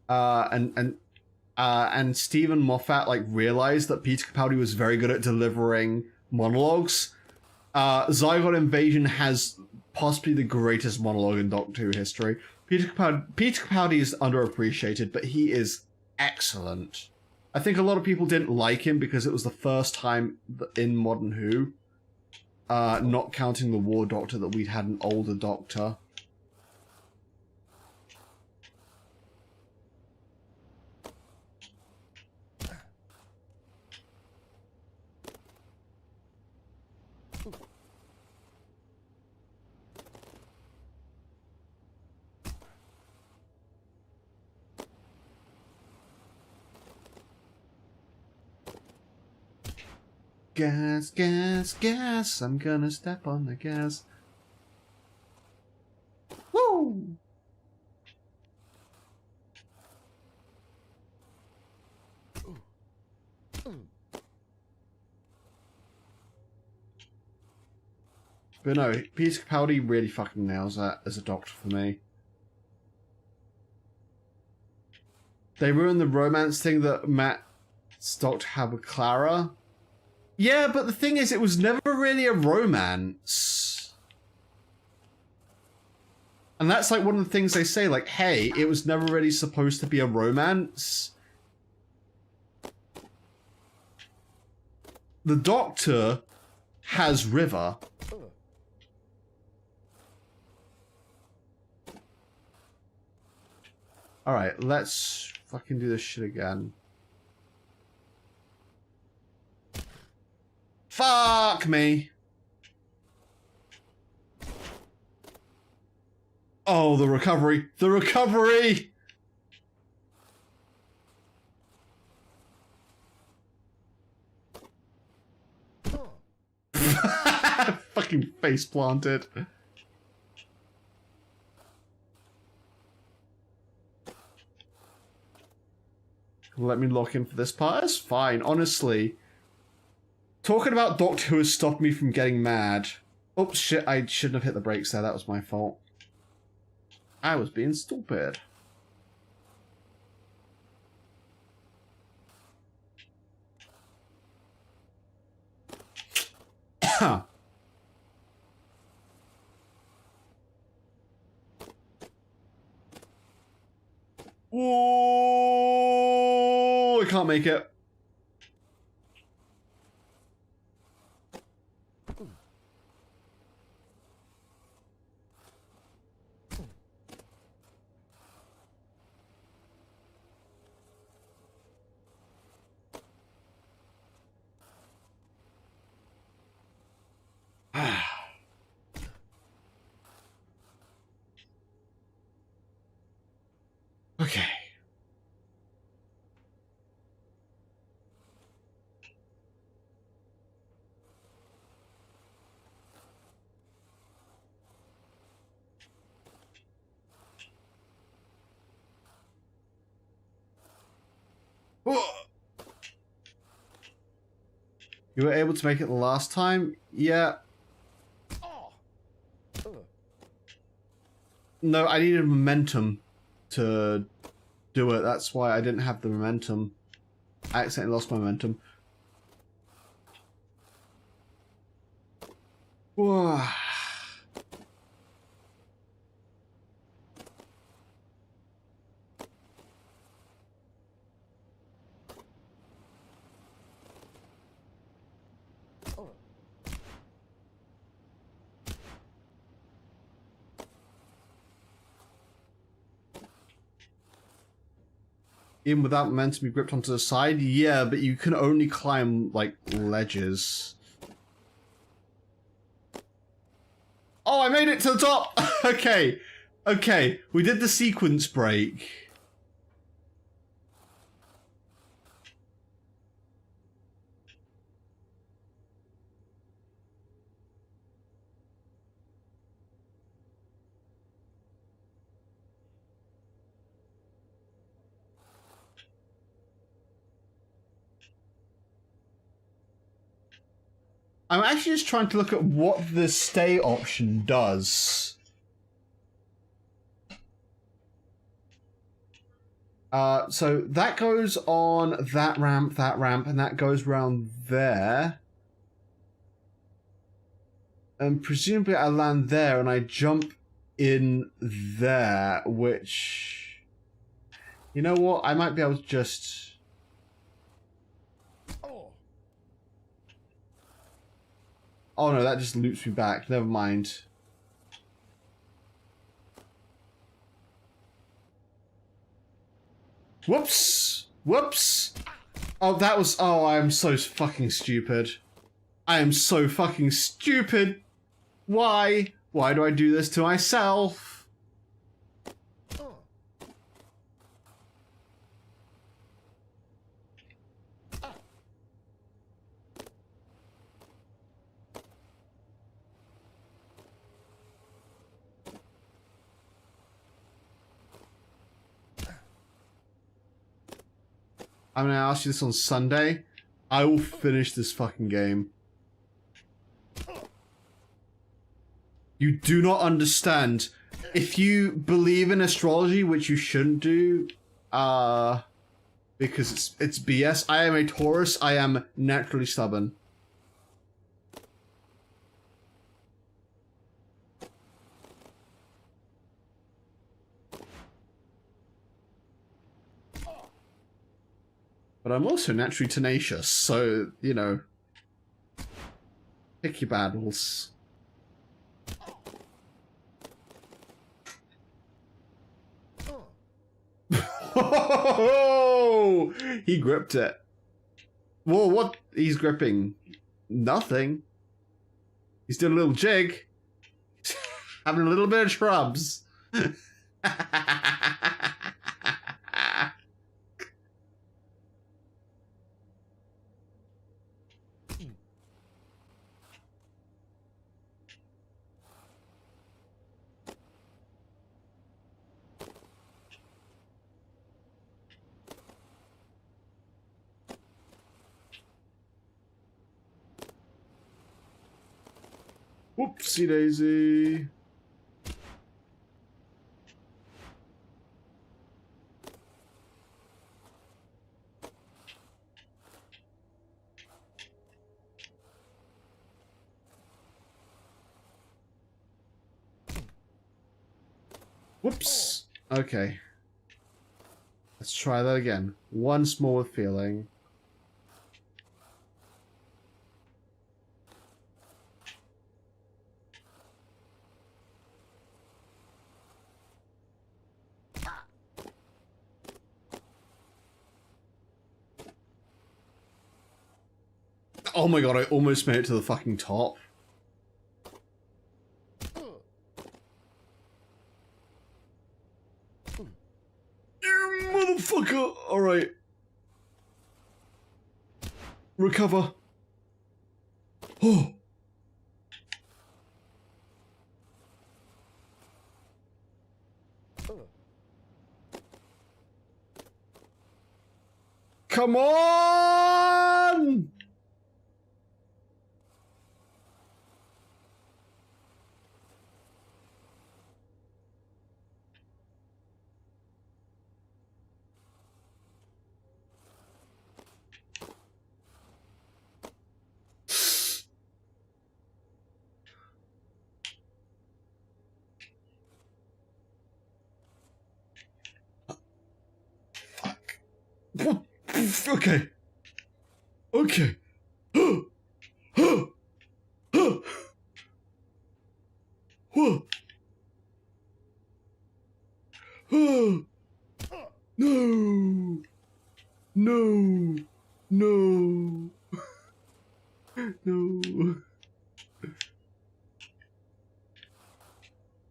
and Stephen Moffat like realized that Peter Capaldi was very good at delivering monologues. Zygon Invasion has possibly the greatest monologue in Doctor Who history. Peter Capaldi is underappreciated, but he is excellent. I think a lot of people didn't like him because it was the first time in Modern Who, not counting the War Doctor, that we'd had an older Doctor. Gas, gas, gas, I'm gonna step on the gas. Woo! But no, Peter Capaldi really fucking nails that as a Doctor for me. They ruined the romance thing that Matt's Doctor had with Clara. Yeah, but the thing is, it was never really a romance. And that's like one of the things they say, like, hey, it was never really supposed to be a romance. The Doctor has River. Alright, let's fucking do this shit again. Fuck me. Oh, the recovery. The recovery! Fucking face planted. Let me lock in for this part. That's fine, honestly. Talking about Doctor Who has stopped me from getting mad. Oops, shit, I shouldn't have hit the brakes there. That was my fault. I was being stupid. Oh, I can't make it. Okay. You were able to make it the last time? Yeah. No, I needed momentum to do it. That's why I didn't have the momentum. I accidentally lost my momentum. Whoa. Even without momentum, you gripped onto the side? Yeah, but you can only climb, like, ledges. Oh, I made it to the top! Okay. Okay, we did the sequence break. I'm actually just trying to look at what the stay option does. So that goes on that ramp, and that goes around there. And presumably I land there and I jump in there, which... You know what? I might be able to just... Oh no, that just loops me back. Never mind. Whoops! Whoops! Oh, that was... Oh, I am so fucking stupid. I am so fucking stupid! Why? Why do I do this to myself? I'm gonna ask you this on Sunday. I will finish this fucking game. You do not understand. If you believe in astrology, which you shouldn't do, because it's BS. I am a Taurus. I am naturally stubborn. But I'm also naturally tenacious, so, you know, pick your battles. Oh, he gripped it. Whoa, what? He's gripping nothing. He's doing a little jig. Having a little bit of shrubs. Whoopsie daisy. Whoops. Okay. Let's try that again. Once more with feeling. Oh my god, I almost made it to the fucking top. You motherfucker! Alright. Recover. Oh! Come on! Okay. Okay. No. No. No. No.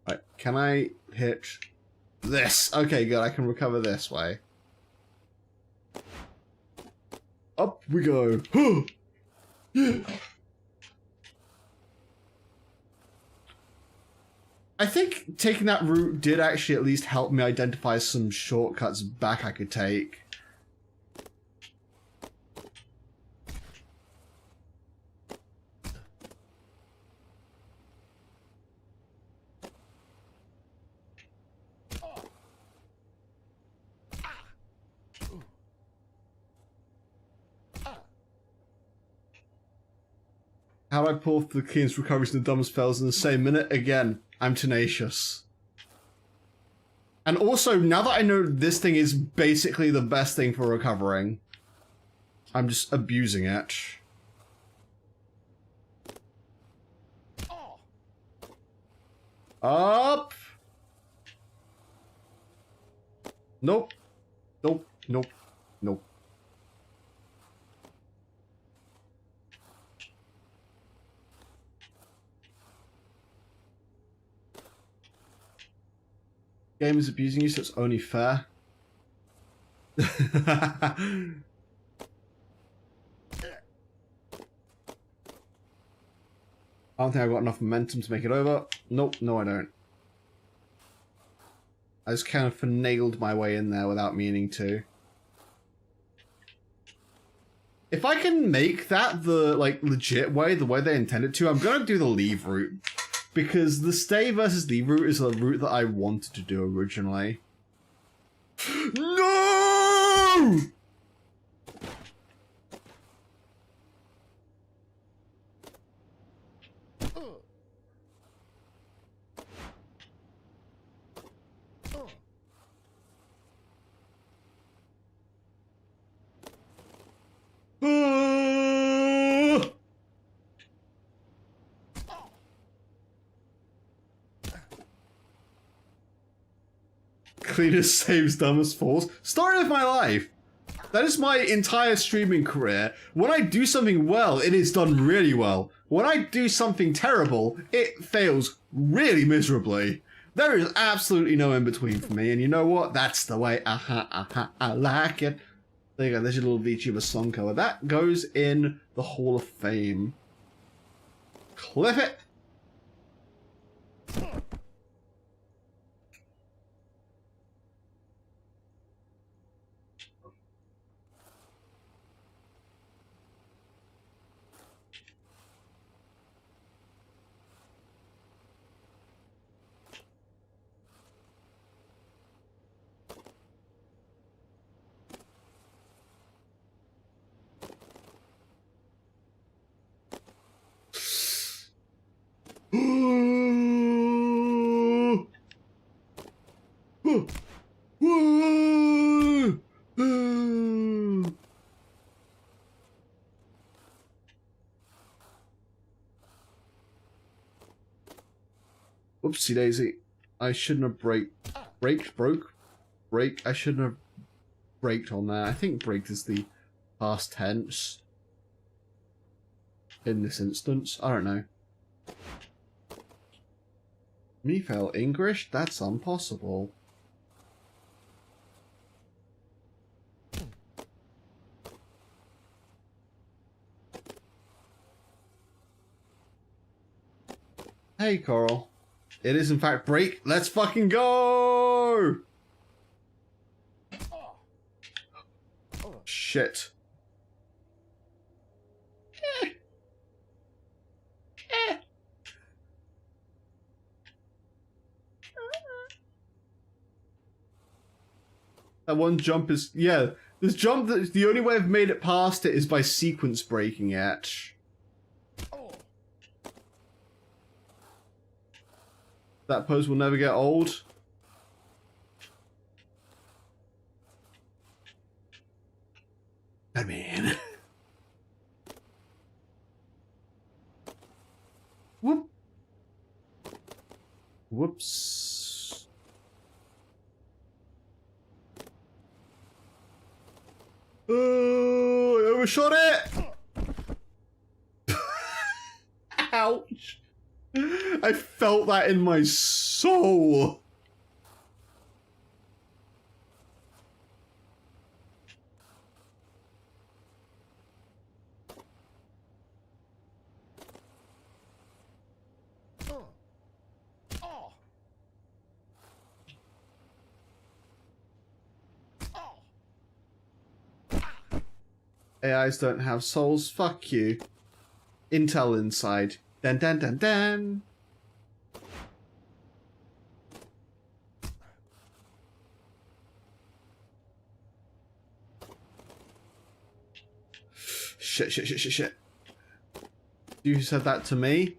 Right, can I hit this? Okay, good. I can recover this way. Up we go. I think taking that route did actually at least help me identify some shortcuts back I could take. How do I pull off the keenest recoveries and the dumbest fails in the same minute? Again, I'm tenacious. And also, now that I know this thing is basically the best thing for recovering, I'm just abusing it. Up! Nope. Nope. Nope. Nope. Game is abusing you, so it's only fair. I don't think I've got enough momentum to make it over. Nope, no I don't. I just kind of finagled my way in there without meaning to. If I can make that the, like, legit way, the way they intended to, I'm gonna do the leave route. Because the stay versus leave route is the route that I wanted to do originally. No! Cleanest saves, dumbest falls. Story of my life. That is my entire streaming career. When I do something well, it is done really well. When I do something terrible, it fails really miserably. There is absolutely no in between for me, and you know what? That's the way I like it. There you go, there's your little VTuber song cover. That goes in the Hall of Fame. Clip it! Whoopsie daisy. I shouldn't have brake. I shouldn't have braked on that. I think braked is the past tense in this instance. I don't know. Me fail English? That's impossible. Hey, Coral. It is in fact break. Let's fucking go! Shit. That one jump is... Yeah. This jump, the only way I've made it past it is by sequence breaking it. That pose will never get old. I mean... Whoop. Whoops. Oh, I overshot it! Ouch. I felt that in my soul. AIs don't have souls. Fuck you. Intel inside. Dan dan dan dan. Shit. You said that to me?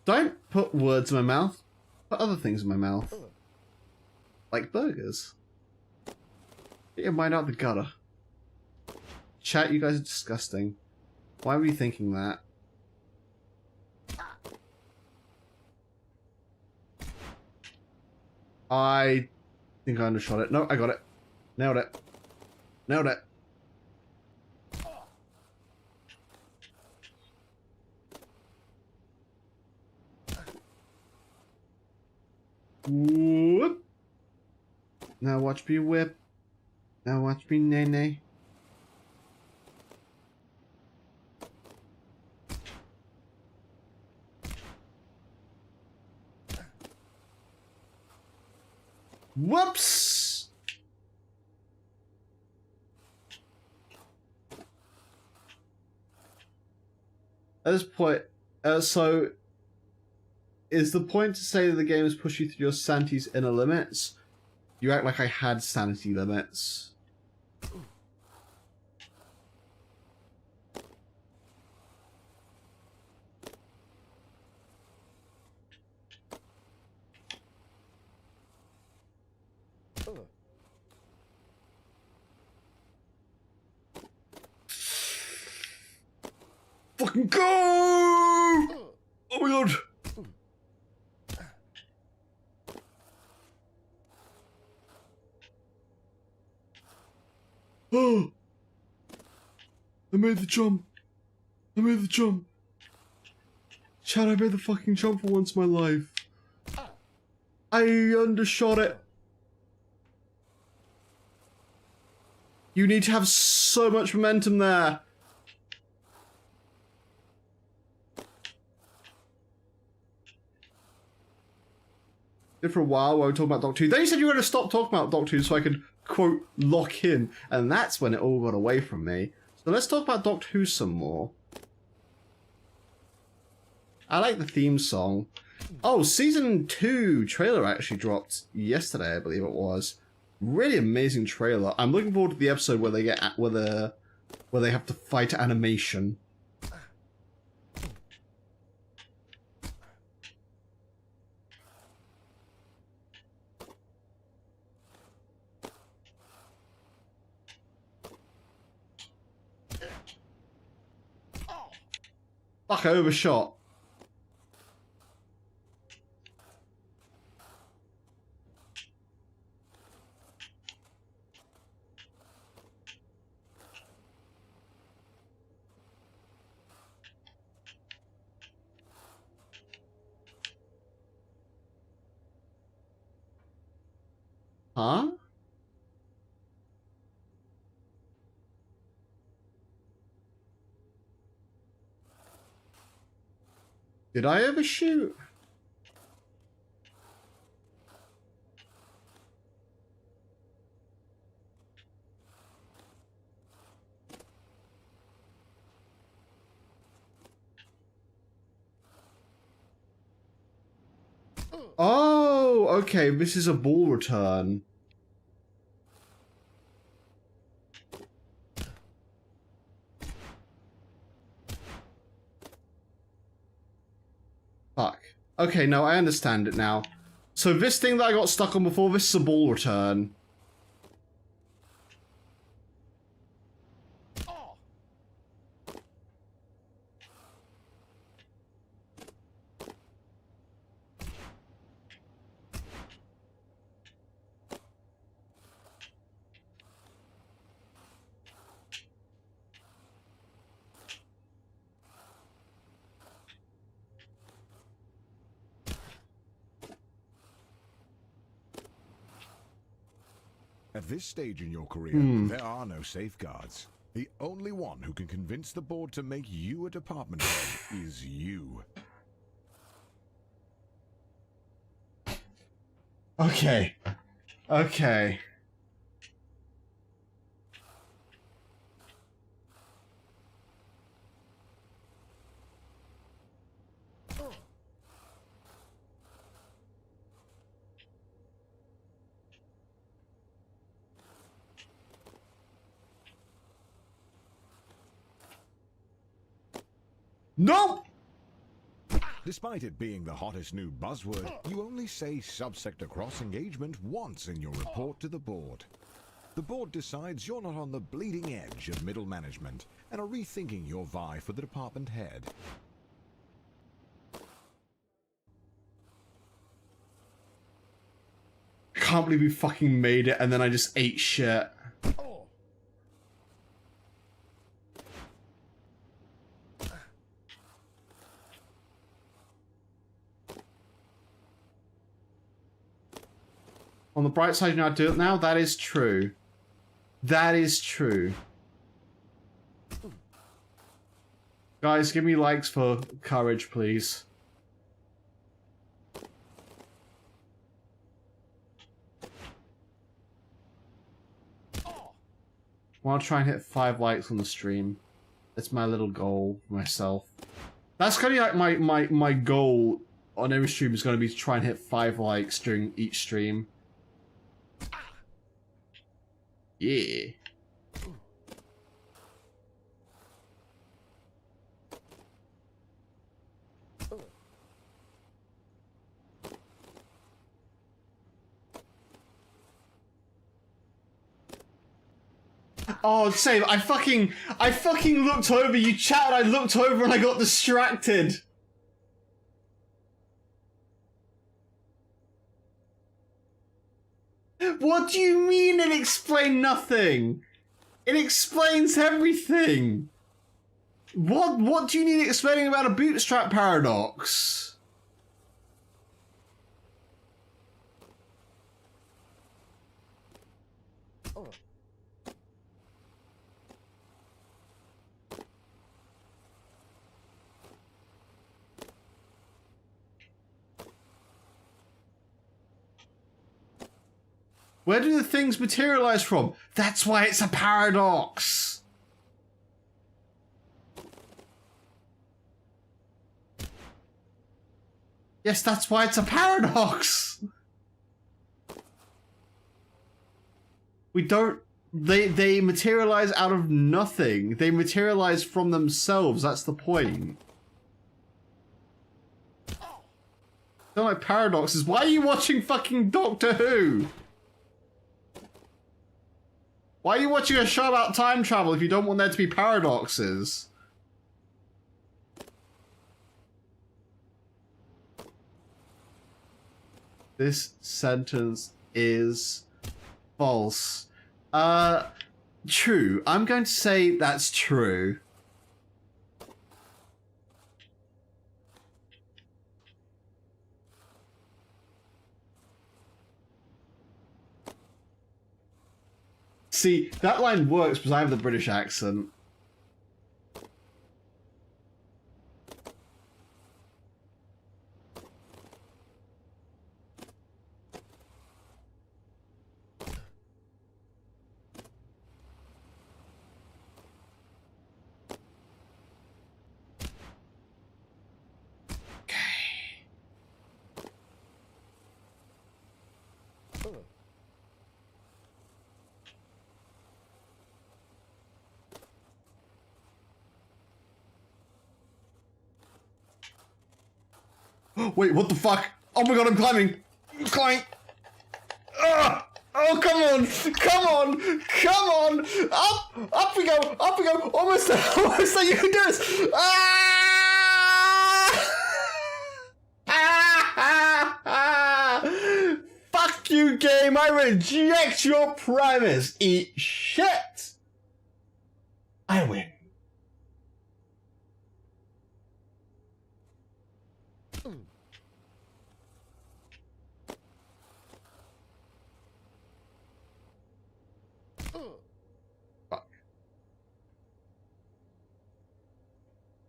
Don't put words in my mouth. Put other things in my mouth. Like burgers. Get your mind out the gutter. Chat, you guys are disgusting. Why were you thinking that? I think I undershot it. No, I got it. Nailed it. Nailed it. Whoop. Now watch me whip. Now watch me nay-nay. Whoops! At this point, so is the point to say that the game has pushed you through your sanity's inner limits? You act like I had sanity limits. Fucking go! Oh my god! Oh! I made the jump! I made the jump! Chad, I made the fucking jump for once in my life. I undershot it. You need to have so much momentum there. For a while while we were talking about Doctor Who. Then you said you were going to stop talking about Doctor Who so I could, quote, lock in. And that's when it all got away from me. So let's talk about Doctor Who some more. I like the theme song. Oh, Season 2 trailer actually dropped yesterday, I believe it was. Really amazing trailer. I'm looking forward to the episode where they get where they have to fight animation. Fuck, I overshot. Huh? Did I overshoot? Oh, okay, this is a ball return. Fuck. Okay, no, I understand it now. So this thing that I got stuck on before, this is a ball return. At this stage in your career, there are no safeguards. The only one who can convince the board to make you a department head is you. Okay. Okay. Nope! Despite it being the hottest new buzzword, you only say subsector cross engagement once in your report to the board. The board decides you're not on the bleeding edge of middle management and are rethinking your vie for the department head. I can't believe we fucking made it and then I just ate shit. On the bright side, you know how to do it now? That is true. That is true. Guys, give me likes for courage, please. I want to try and hit 5 likes on the stream. That's my little goal for myself. That's kind of like my goal on every stream is going to be to try and hit 5 likes during each stream. Yeah. Oh, same. I fucking looked over. You chatted. I looked over and I got distracted. What do you mean it explained nothing? It explains everything. What do you need explaining about a bootstrap paradox? Where do the things materialize from? That's why it's a paradox. Yes, that's why it's a paradox. We don't... They materialize out of nothing. They materialize from themselves. That's the point. They're like paradoxes. Why are you watching fucking Doctor Who? Why are you watching a show about time travel if you don't want there to be paradoxes? This sentence is false. True. I'm going to say that's true. See, that line works because I have the British accent. Wait, what the fuck? Oh my god, I'm climbing! I'm climbing! Ugh! Oh, come on! Come on! Come on! Up! Up we go! Up we go! Almost there! Almost there! You can do this! Ah! Ah! Ah! Fuck you, game! I reject your premise! Eat shit! I win.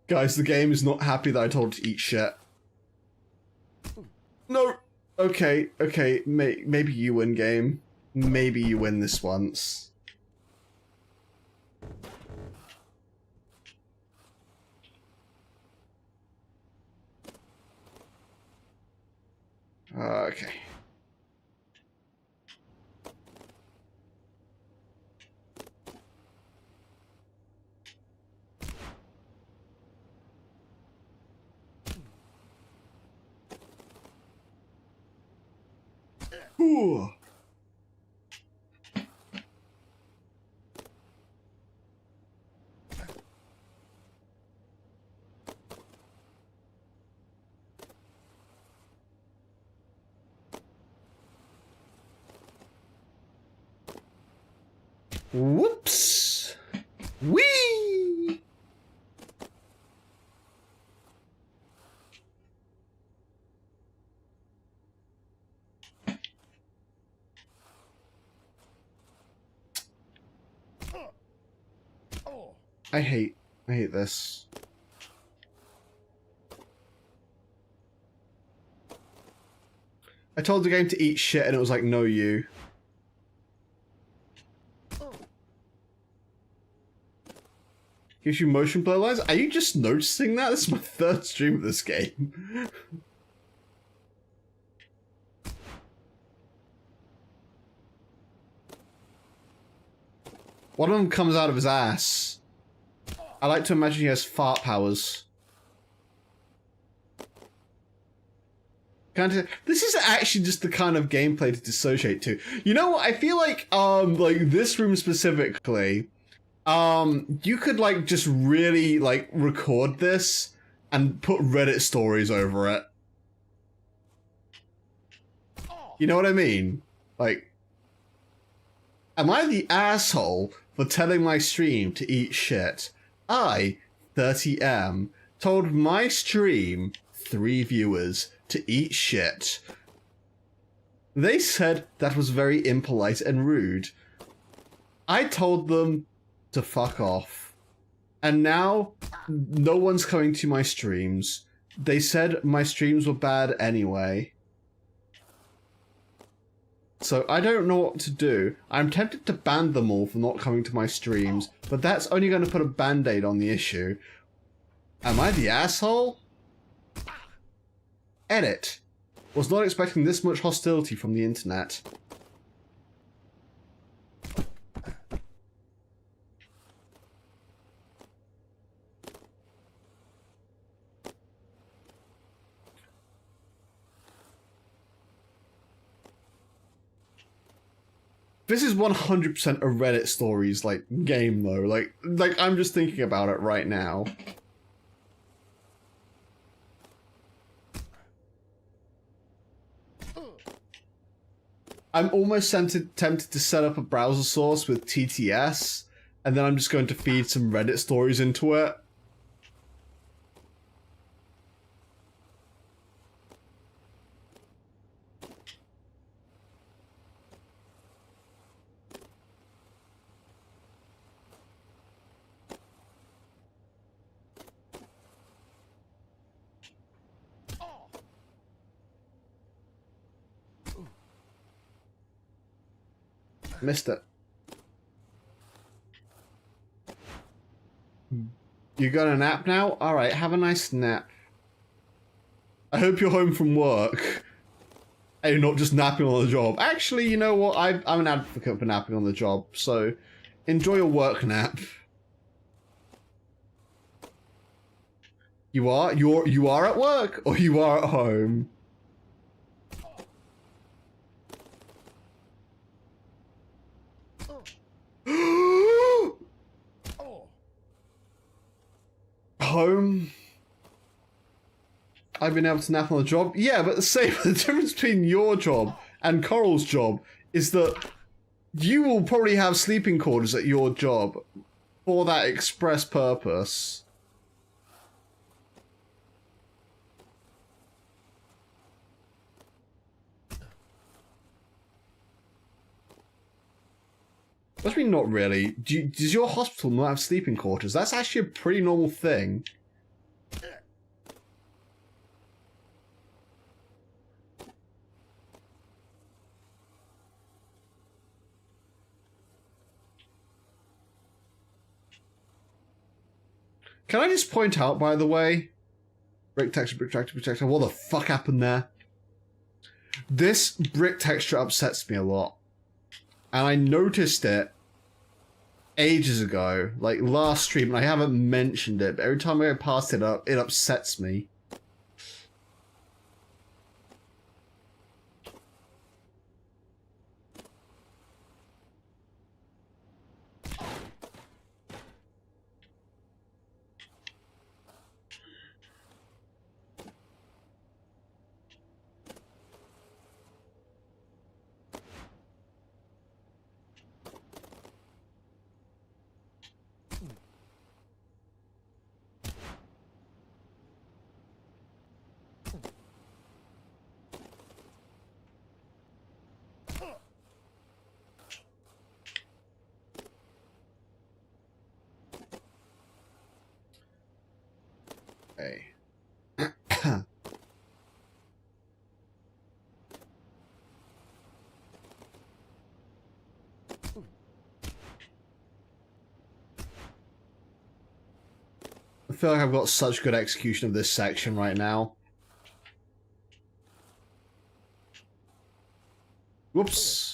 Guys, the game is not happy that I told it to eat shit. No! Okay, okay, maybe you win, game. Maybe you win this once. Okay. Ooh. Whoops! Whee! I hate this. I told the game to eat shit and it was like, no you. Gives you motion blur lines? Are you just noticing that? This is my third stream of this game. One of them comes out of his ass. I like to imagine he has fart powers. This is actually just the kind of gameplay to dissociate to. You know what? I feel like this room specifically, you could like just really like record this and put Reddit stories over it. You know what I mean? Like, am I the asshole for telling my stream to eat shit? I, 30M, told my stream, 3 viewers, to eat shit. They said that was very impolite and rude. I told them to fuck off. And now, no one's coming to my streams. They said my streams were bad anyway. So I don't know what to do. I'm tempted to ban them all for not coming to my streams, but that's only going to put a band-aid on the issue. Am I the asshole? Edit. Was not expecting this much hostility from the internet. This is 100% a Reddit stories, like, game, though. Like, I'm just thinking about it right now. I'm almost tempted to set up a browser source with TTS, and then I'm just going to feed some Reddit stories into it. Missed it. You got a nap now? Alright, have a nice nap. I hope you're home from work. And you're not just napping on the job. Actually, you know what? I'm an advocate for napping on the job, so enjoy your work nap. You are? You are at work, or you are at home? Home? I've been able to nap on the job? Yeah, but the difference between your job and Coral's job is that you will probably have sleeping quarters at your job for that express purpose. I mean, not really. Does your hospital not have sleeping quarters? That's actually a pretty normal thing. Can I just point out, by the way, brick texture, what the fuck happened there? This brick texture upsets me a lot. And I noticed it ages ago, like last stream, and I haven't mentioned it, but every time I go past it, it upsets me. Okay. I feel like I've got such good execution of this section right now. Whoops.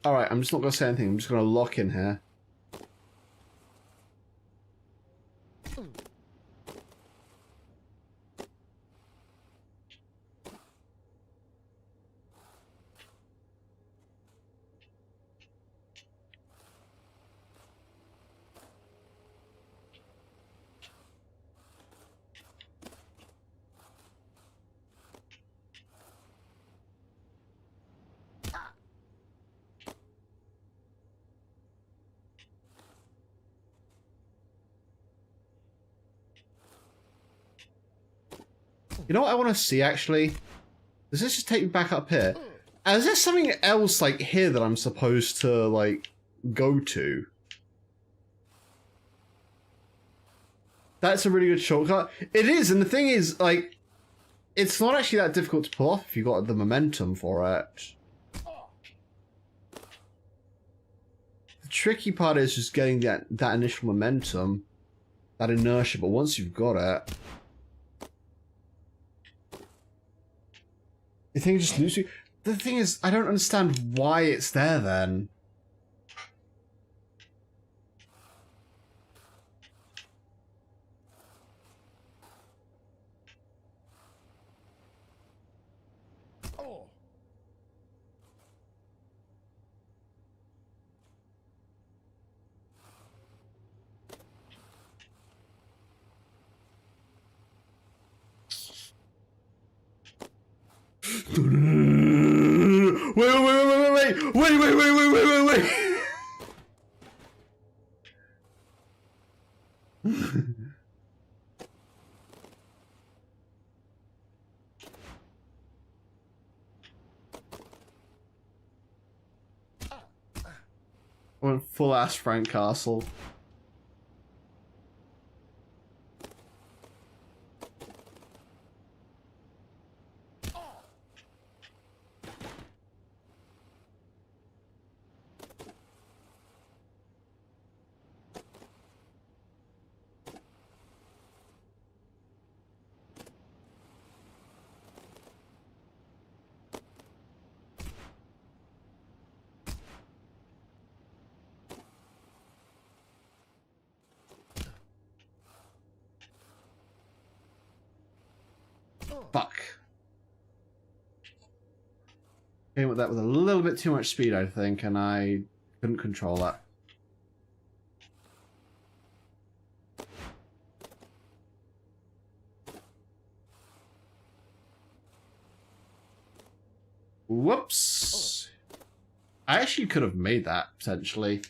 Alright, I'm just not going to say anything. I'm just going to lock in here. You know what I want to see, actually? Does this just take me back up here? Is there something else, like, here that I'm supposed to, like, go to? That's a really good shortcut. It is, and the thing is, like, it's not actually that difficult to pull off if you've got the momentum for it. The tricky part is just getting that initial momentum, that inertia, but once you've got it... You think it just loses you? The thing is, I don't understand why it's there then. Wait. Went full ass Frank Castle. Fuck. Came with that with a little bit too much speed, I think, and I couldn't control that. Whoops. I actually could have made that, potentially.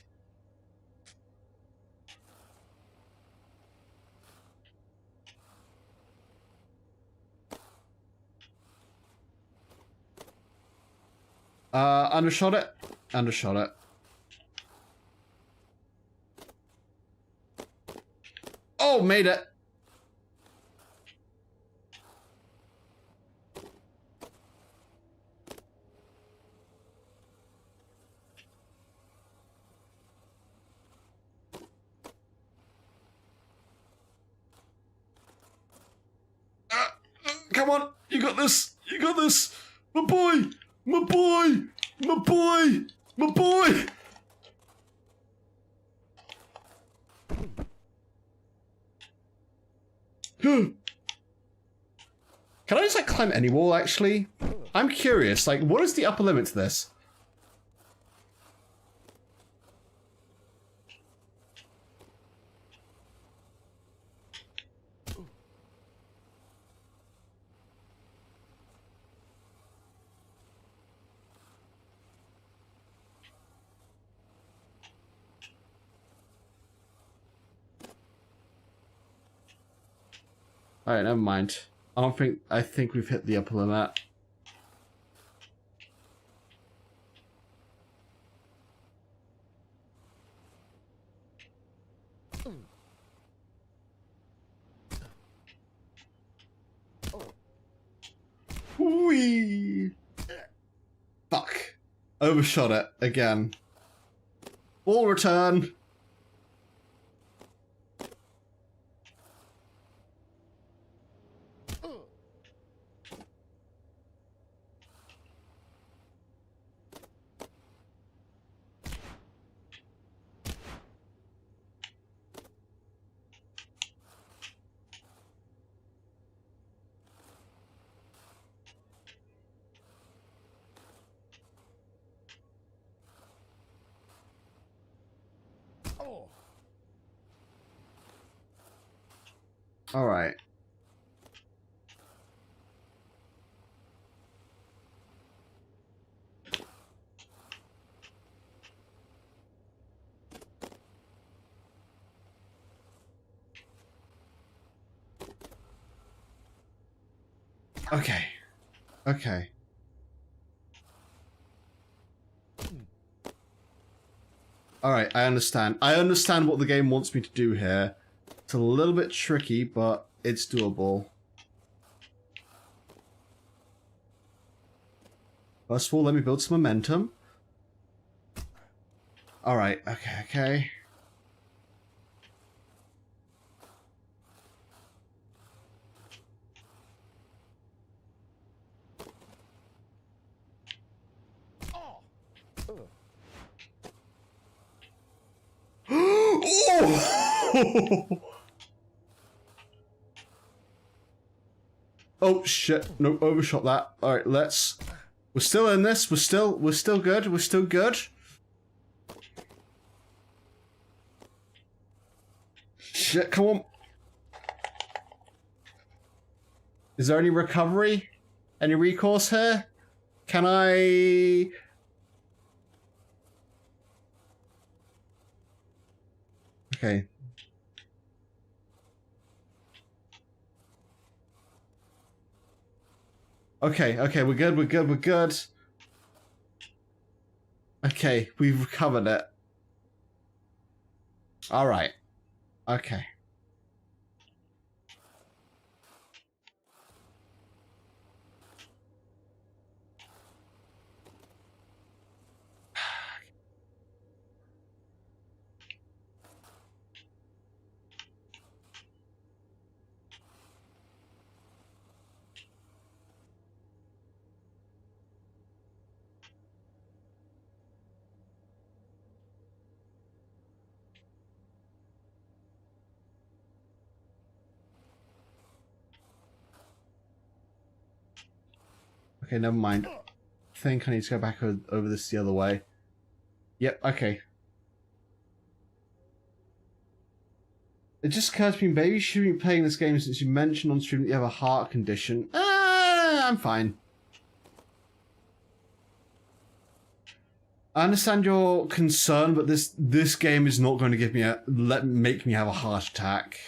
Undershot it. Undershot it. Oh, made it. Come on, you got this. You got this. My boy. My boy. My boy. My boy. Can I just like climb any wall actually? I'm curious, like what is the upper limit to this? Alright, never mind. I think we've hit the upper limit. Whee! Fuck. Overshot it again. Ball return. All right. Okay. Okay. All right, I understand. I understand what the game wants me to do here. It's a little bit tricky, but it's doable. First of all, let me build some momentum. All right, okay. Oh! Oh shit, no, overshot that. Alright, let's We're still in this. We're still good. We're still good. Shit, come on. Is there any recovery? Any recourse here? Can I... Okay. Okay, we're good. Okay, we've recovered it. Alright. Okay. Okay, never mind. I think I need to go back over this the other way. Yep, okay. It just occurs to me, maybe you shouldn't be playing this game since you mentioned on stream that you have a heart condition. I'm fine. I understand your concern, but this game is not going to give me make me have a heart attack.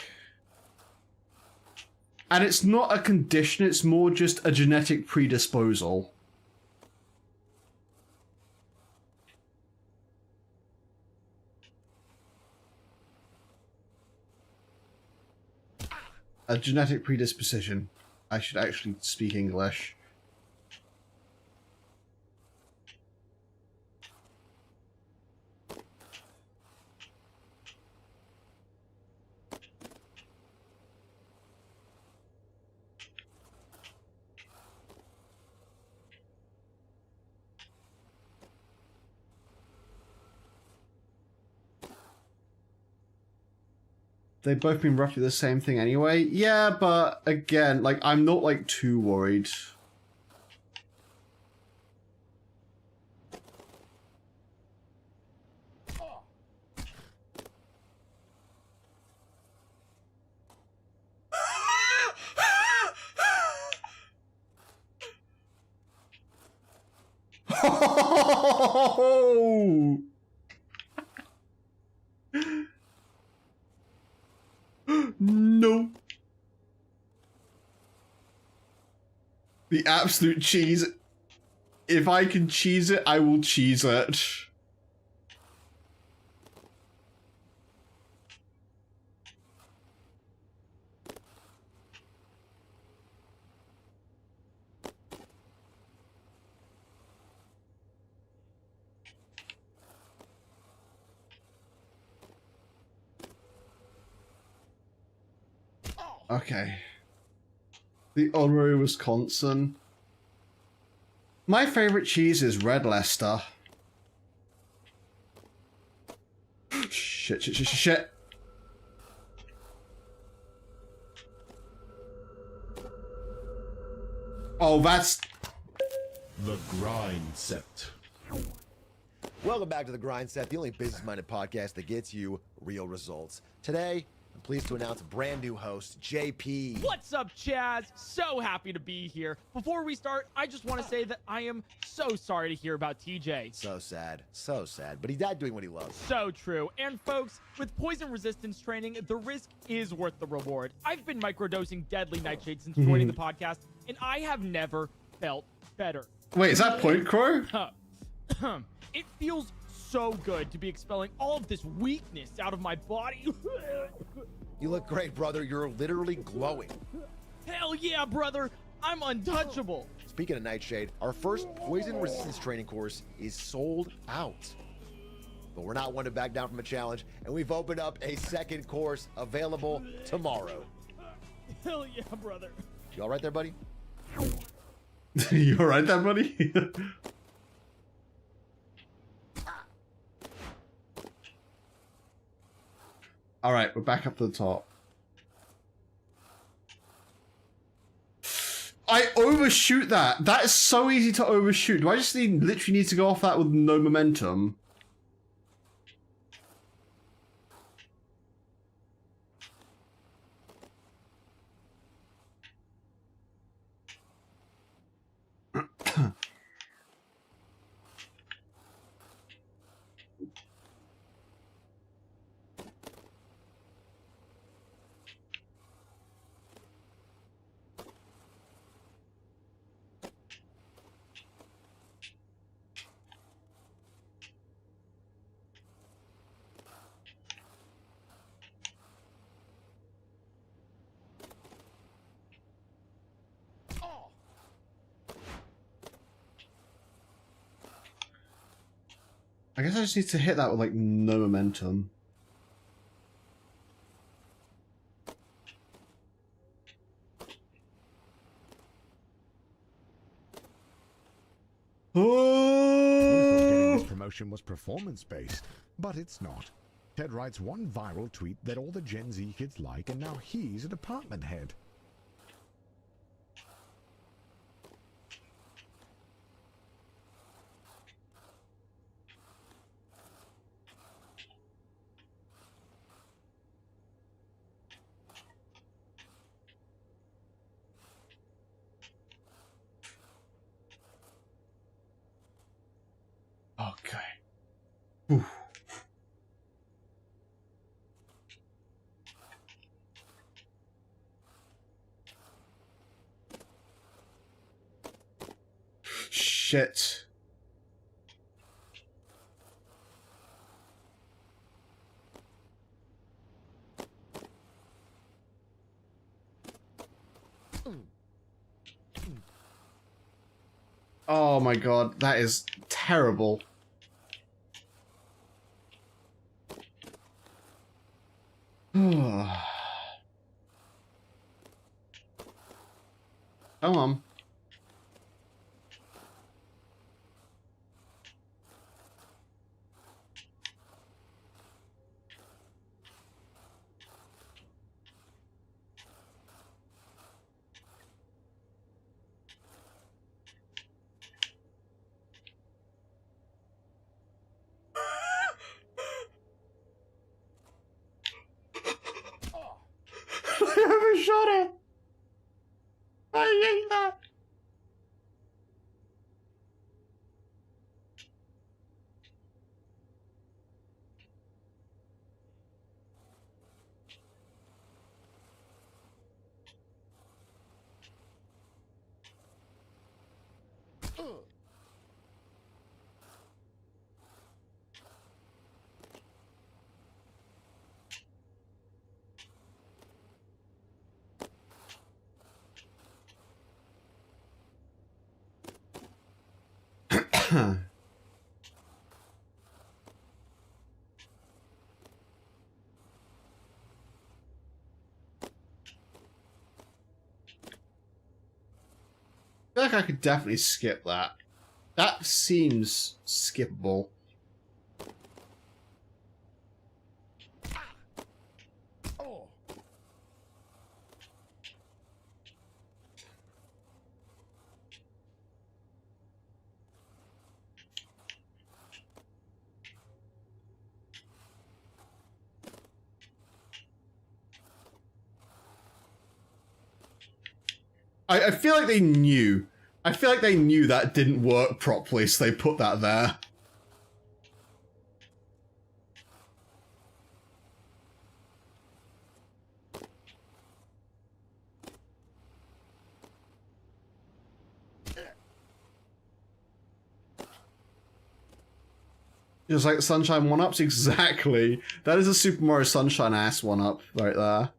And it's not a condition, it's more just a genetic predisposal. A genetic predisposition. I should actually speak English. They've both been roughly the same thing anyway. Yeah, but again, like, I'm not, like, too worried. No. The absolute cheese. If I can cheese it, I will cheese it. Okay. The Honorary Wisconsin. My favorite cheese is Red Leicester. Shit. Oh, that's... The Grind Set. Welcome back to The Grind Set, the only business-minded podcast that gets you real results. Today, I'm pleased to announce a brand new host, JP. What's up, Chaz? So happy to be here. Before we start, I just want to say that I am so sorry to hear about TJ. So sad, but he died doing what he loves. So true. And folks, with poison resistance training, the risk is worth the reward. I've been microdosing deadly nightshade since joining the podcast, and I have never felt better. Wait, is that Point Crow? It feels so good to be expelling all of this weakness out of my body. You look great, brother. You're literally glowing. Hell yeah, brother. I'm untouchable. Speaking of Nightshade, our first poison resistance training course is sold out. But we're not one to back down from a challenge, and we've opened up a second course available tomorrow. Hell yeah, brother. You all right there, buddy? You alright there, buddy? Alright, we're back up to the top. I overshoot that. That is so easy to overshoot. Do I just literally need to go off that with no momentum? I guess I just need to hit that with like no momentum. Getting this promotion was performance-based, but it's not. Ted writes one viral tweet that all the Gen Z kids like, and now he's a department head. Okay. Ooh. Shit. Oh my god, that is terrible. Come on. I overshot it. I hate that. I feel like I could definitely skip that. That seems skippable. I feel like they knew. I feel like they knew that didn't work properly, so they put that there. Just like Sunshine 1-ups? Exactly. That is a Super Mario Sunshine ass 1-up right there.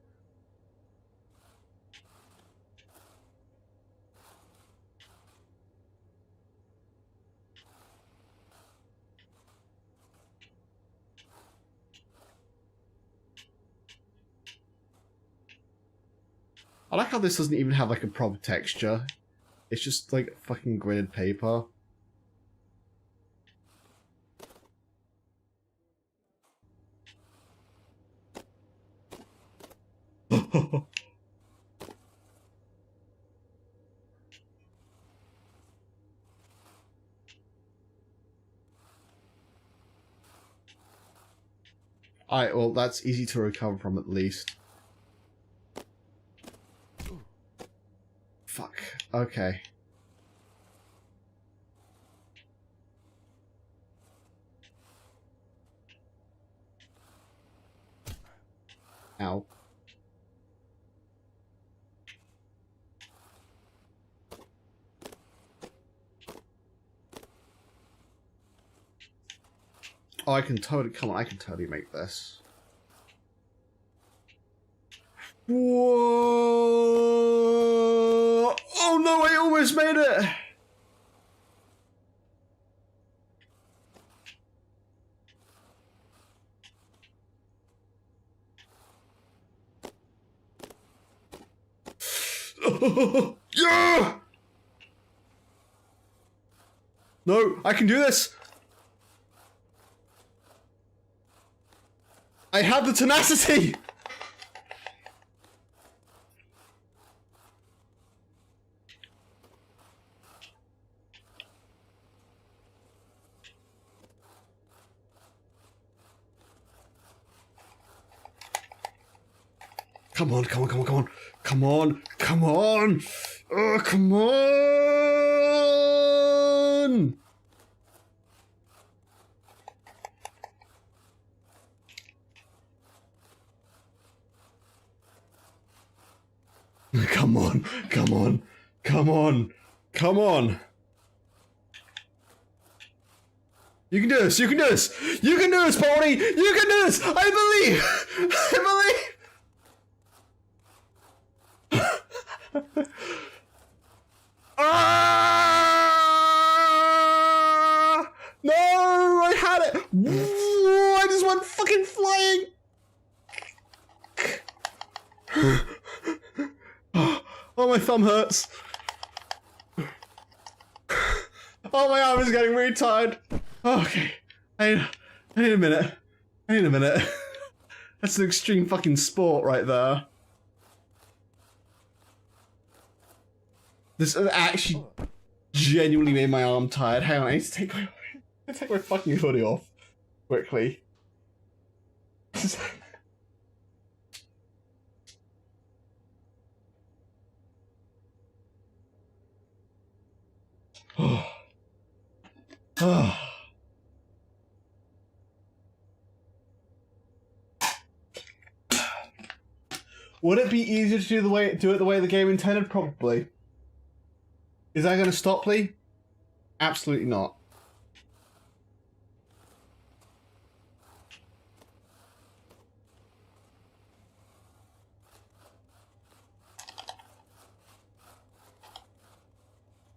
I like how this doesn't even have like a proper texture. It's just like fucking gridded paper. Alright, well, that's easy to recover from at least. Fuck. Okay. Ow. Oh, I can totally, come on, I can totally make this. Whoa! Oh no, I almost made it! Yeah! No, I can do this! I have the tenacity! Come on, come on, come on, come on. Come on, come on! Oh, come on! Come on, come on, come on, come on. You can do this, you can do this! You can do this, Pony! You can do this! I believe! I believe! Ah! No, I had it! Whoa, I just went fucking flying! Oh, my thumb hurts. Oh, my arm is getting really tired. Oh, okay. I need a minute. I need a minute. That's an extreme fucking sport right there. This actually genuinely made my arm tired. Hang on, I need to take my fucking hoodie off quickly. Would it be easier to do it the way the game intended? Probably. Is that going to stop me? Absolutely not.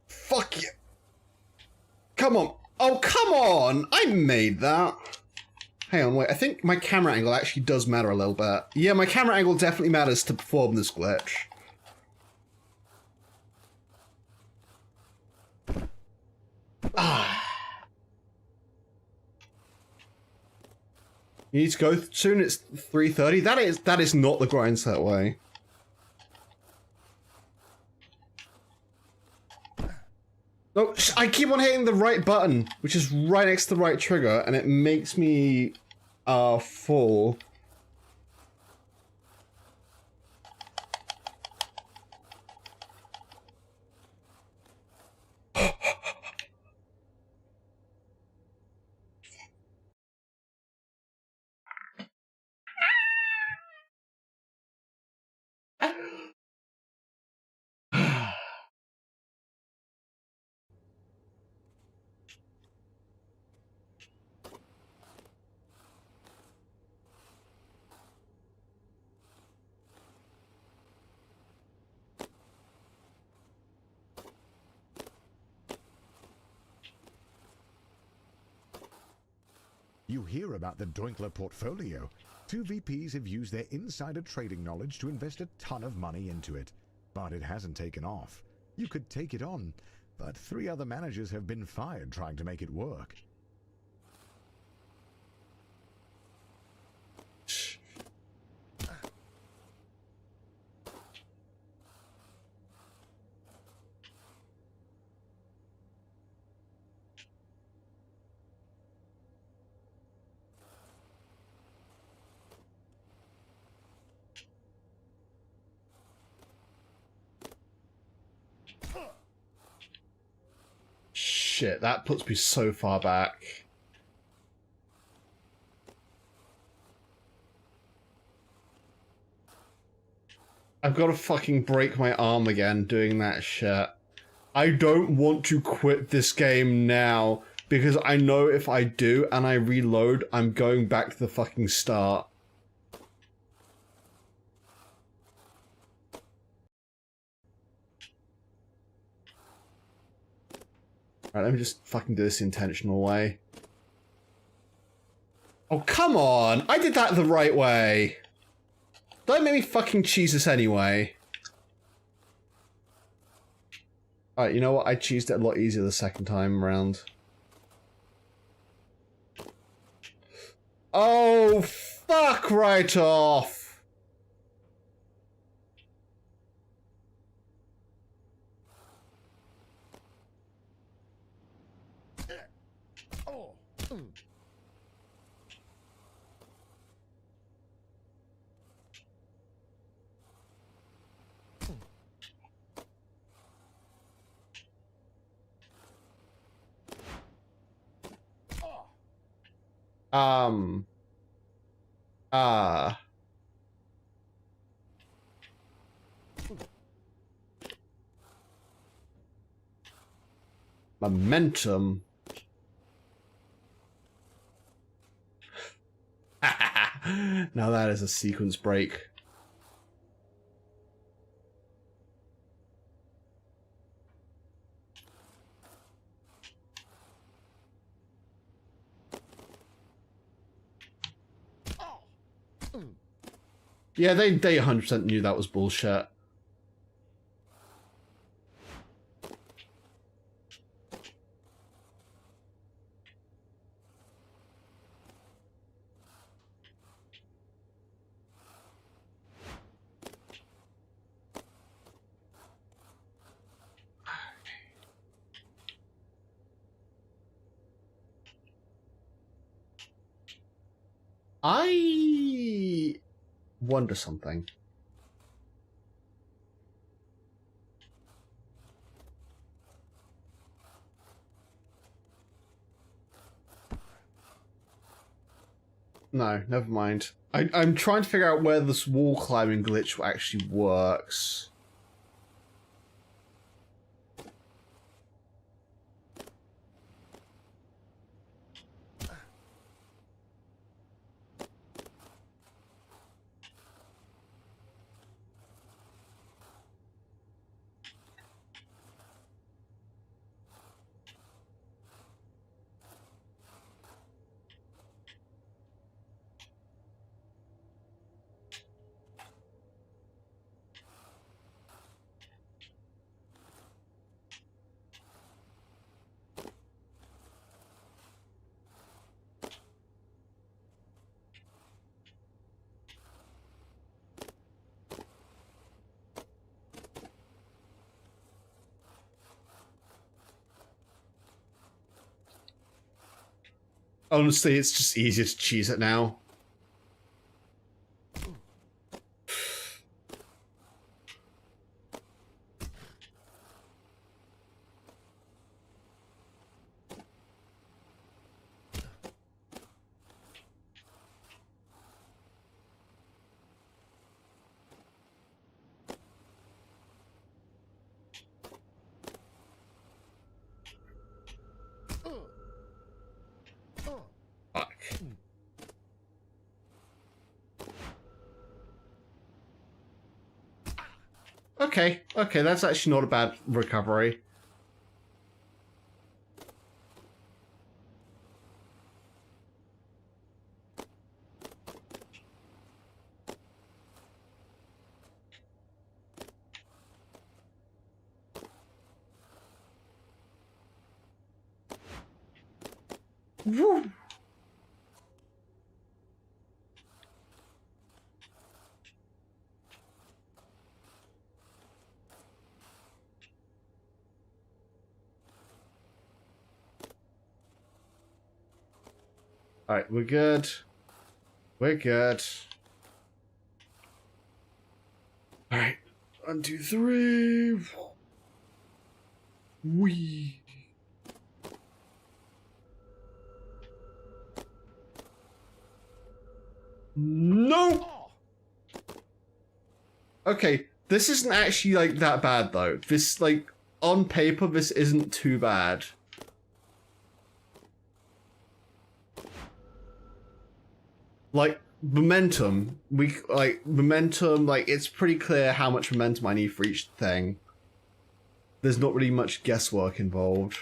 Fuck you. Come on. Oh, come on. I made that. Hang on, wait. I think my camera angle actually does matter a little bit. Yeah, my camera angle definitely matters to perform this glitch. Ah. You need to go soon. It's 3:30. That is not the grind set way. No, I keep on hitting the right button, which is right next to the right trigger, and it makes me fall. You hear about the Doinkler portfolio. 2 VPs have used their insider trading knowledge to invest a ton of money into it. But it hasn't taken off. You could take it on, but 3 other managers have been fired trying to make it work. shit, that puts me so far back. I've got to fucking break my arm again doing that shit. I don't want to quit this game now, because I know if I do and I reload, I'm going back to the fucking start. Alright, let me just fucking do this the intentional way. Oh, come on! I did that the right way! Don't make me fucking cheese this anyway. Alright, you know what? I cheesed it a lot easier the second time around. Oh, fuck right off! Momentum. Now that is a sequence break. Yeah, they 100% knew that was bullshit. I wonder something. No, never mind. I'm trying to figure out where this wall climbing glitch actually works. Honestly, it's just easier to cheese it now. Fuck. Okay, that's actually not a bad recovery. Woo! Alright, we're good. We're good. Alright. 1, 2, 3. Wee. No! Okay, this isn't actually, like, that bad, though. This, like, on paper, this isn't too bad. Like, momentum, like, it's pretty clear how much momentum I need for each thing. There's not really much guesswork involved.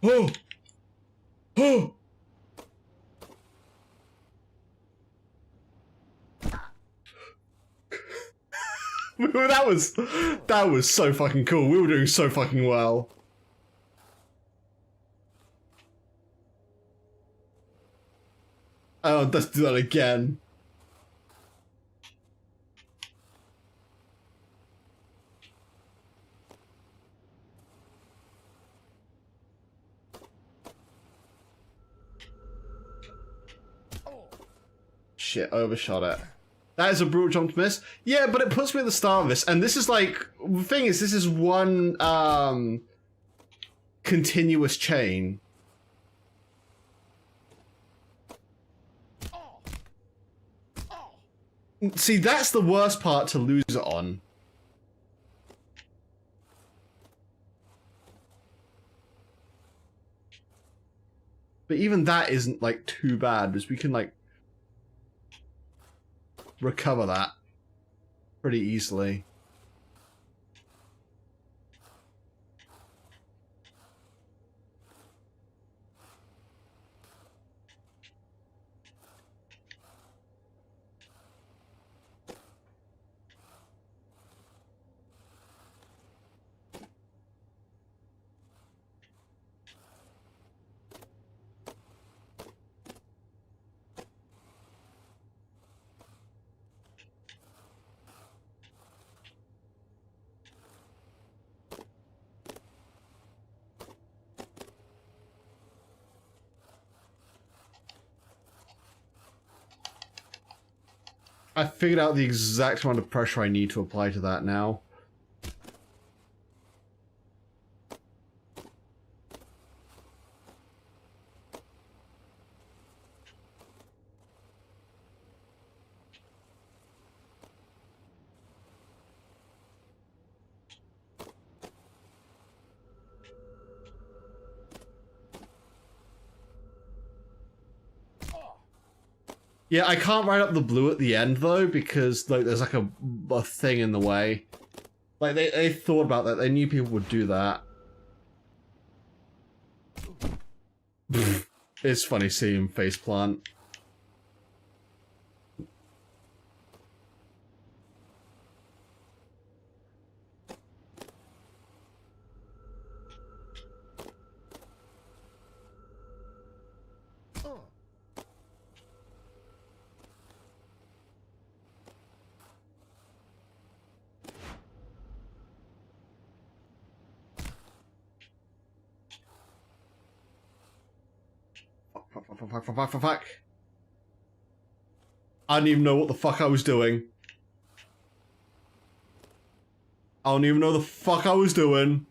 Oh! Oh! that was so fucking cool. We were doing so fucking well. Oh, let's do that again. Shit, overshot it. That is a brutal jump to miss. Yeah, but it puts me at the start of this, and this is like, the thing is, this is one, continuous chain. See, that's the worst part to lose it on. But even that isn't, like, too bad, because we can, like, recover that pretty easily. I figured out the exact amount of pressure I need to apply to that now. Yeah, I can't write up the blue at the end though, because like there's like a thing in the way. Like they thought about that. They knew people would do that. It's funny seeing him faceplant. Fuck. I didn't even know what the fuck I was doing. I don't even know the fuck I was doing.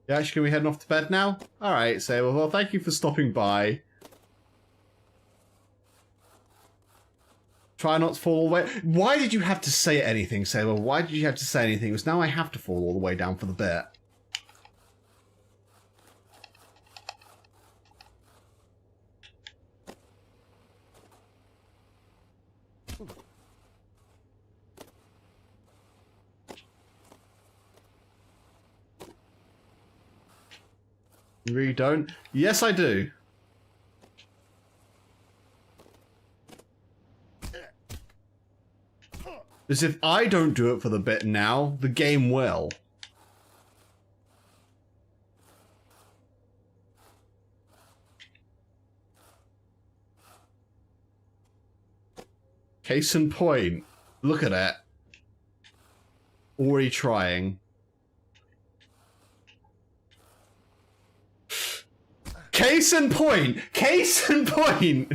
Yeah, actually, can we head off to bed now? Alright, Saber. Well, thank you for stopping by. Try not to fall all the way. Why did you have to say anything, Saber? Why did you have to say anything? Because now I have to fall all the way down for the bit. You really don't? Yes, I do. As if I don't do it for the bit now, the game will. Case in point. Look at it. Already trying. Case in point! Case in point!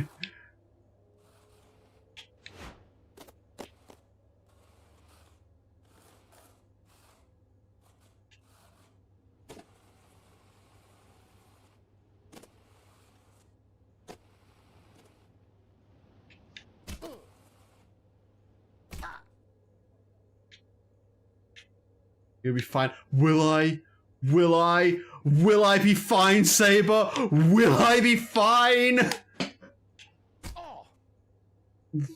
You'll be fine. Will I? Will I? Will I be fine, Saber? Will I be fine?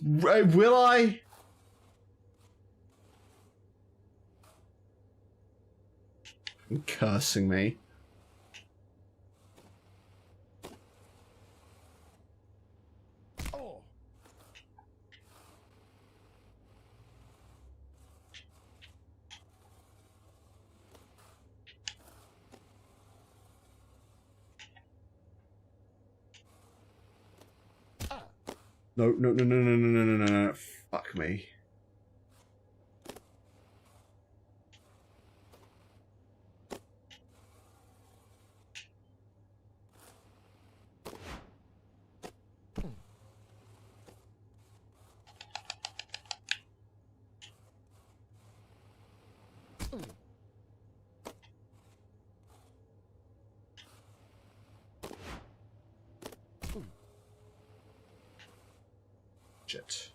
Will I? You're cursing me. No, no, no, no, no, no, no, no, no, no. Fuck me. Shit.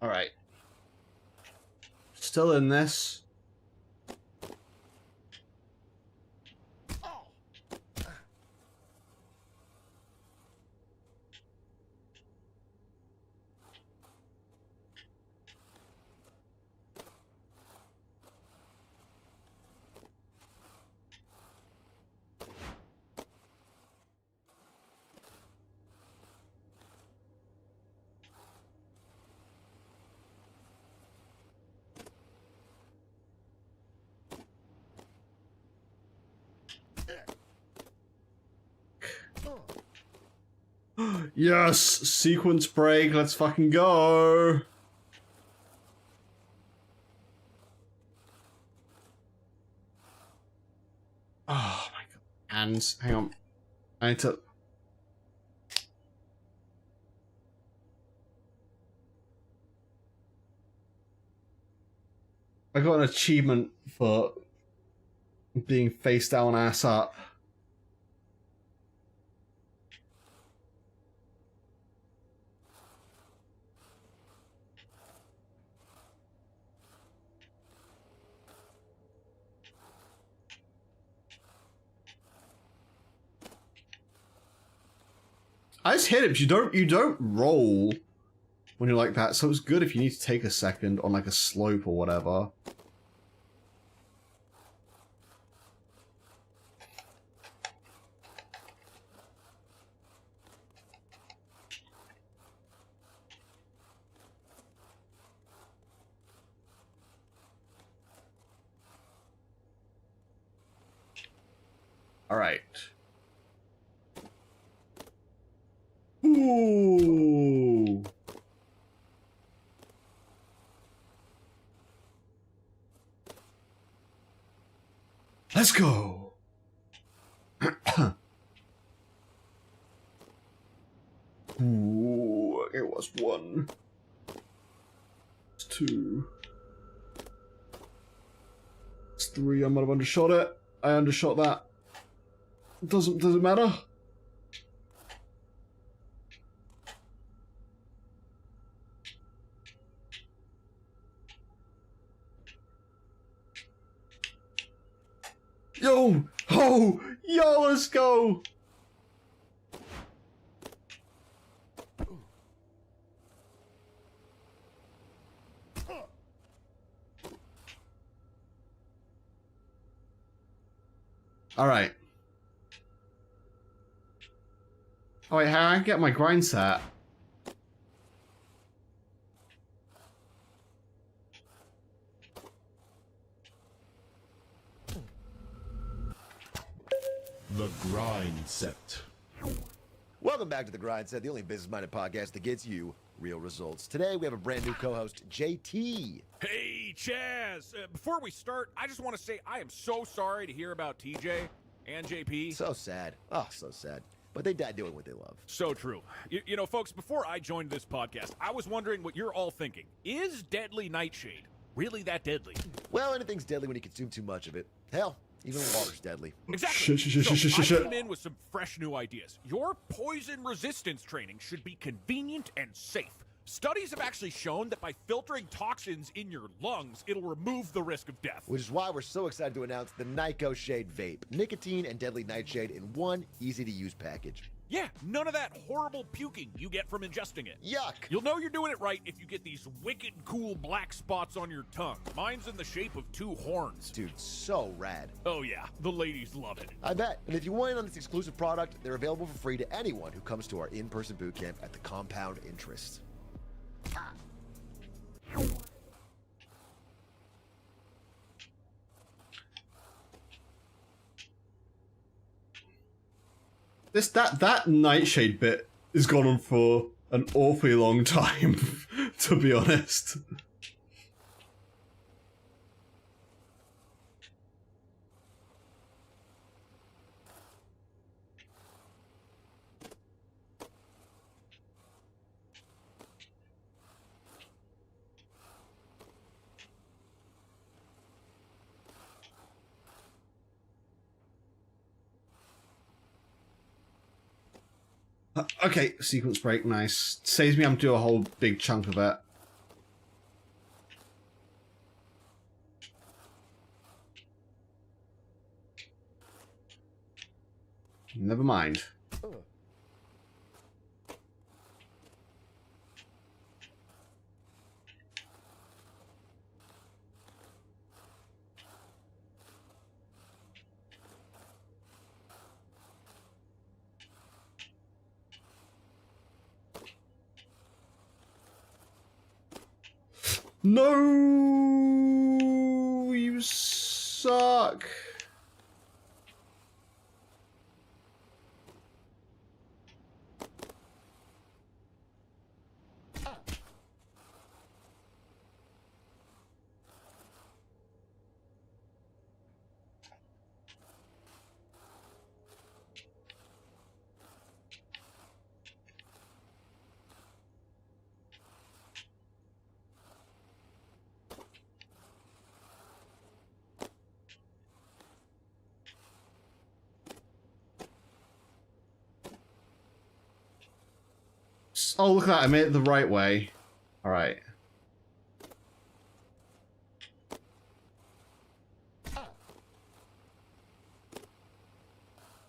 All right. Still in this. Yes! Sequence break, let's fucking go! Oh my god. Hands, hang on. I need to... I got an achievement for being face down, ass up. I just hit it, but you don't roll when you're like that, so it's good if you need to take a second on like a slope or whatever. All right. Ooh. Let's go. Ooh, it was 1. It's 2. It's 3. I might have undershot it. I undershot that. Doesn't matter. Yo! Oh! Yo, let's go! Alright. Oh wait, how do I get my grind set? The grind set. Welcome back to The Grind Set, the only business-minded podcast that gets you real results. Today, we have a brand new co-host, JT. Hey, Chaz! Before we start, I just want to say I am so sorry to hear about TJ and JP. So sad. Oh, so sad. But they died doing what they love. So true. You know, folks, before I joined this podcast, I was wondering what you're all thinking. Is deadly nightshade really that deadly? Well, anything's deadly when you consume too much of it. Hell, even water's deadly. Exactly. Shit. So I came in with some fresh new ideas. Your poison resistance training should be convenient and safe. Studies have actually shown that by filtering toxins in your lungs, it'll remove the risk of death. Which is why we're so excited to announce the Nyko Shade Vape. Nicotine and deadly nightshade in one easy-to-use package. Yeah, none of that horrible puking you get from ingesting it. Yuck! You'll know you're doing it right if you get these wicked cool black spots on your tongue. Mine's in the shape of 2 horns. Dude, so rad. Oh yeah, the ladies love it. I bet. And if you want in on this exclusive product, they're available for free to anyone who comes to our in-person boot camp at the Compound Interest. That nightshade bit has gone on for an awfully long time, to be honest. Okay, sequence break, nice. Saves me having to do a whole big chunk of it. Never mind. No, you suck. Oh, look at that. I made it the right way. Alright.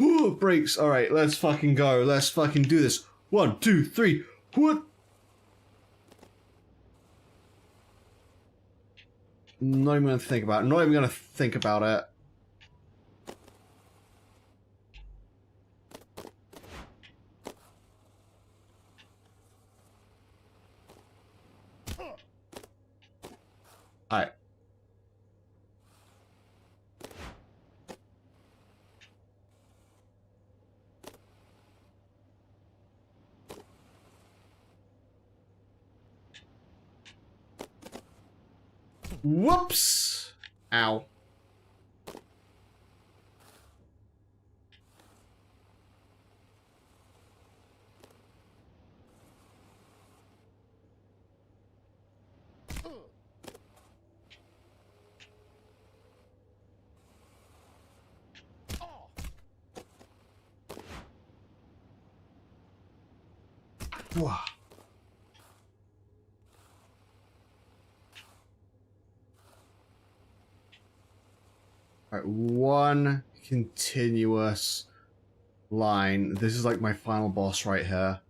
Ooh, brakes. Alright, let's fucking go. Let's fucking do this. 1, 2, 3. What? Not even gonna think about it. Not even gonna think about it. Alright. Whoops! Ow. Wow. Alright, one continuous line. This is like my final boss right here.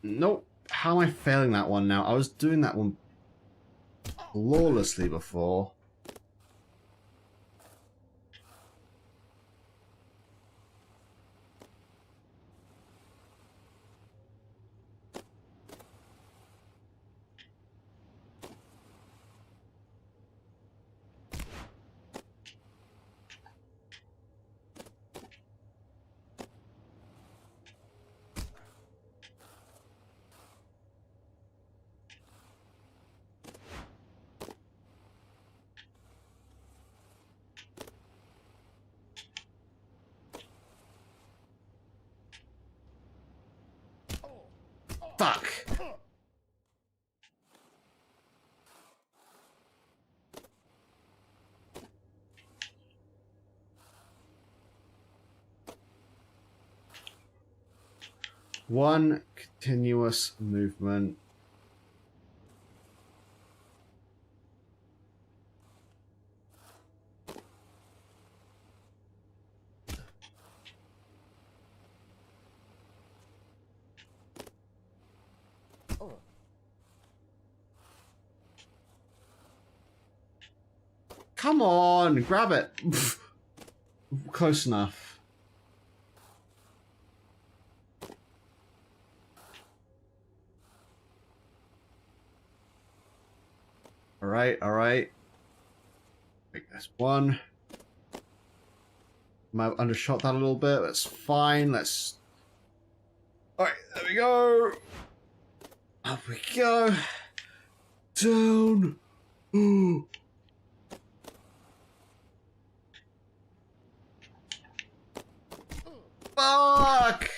Nope. How am I failing that one now? I was doing that one flawlessly before. Fuck. One continuous movement. Come on, grab it. Close enough. All right. Make this one. Might have undershot that a little bit. That's fine. Let's. All right, there we go. Up we go. Down. Ooh. Fuck!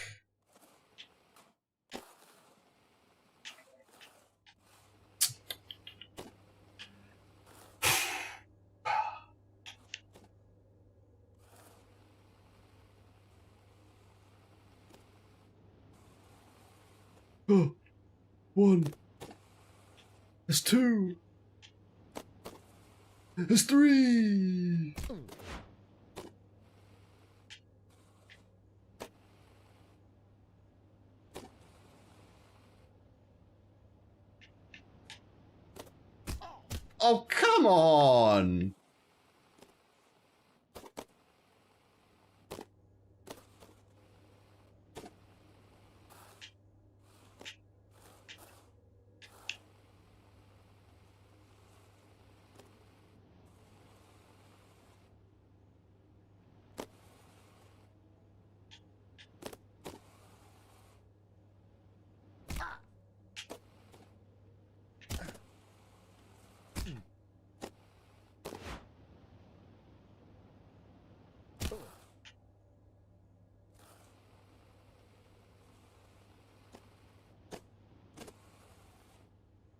Oh, one. There's two. There's three. Oh, come on!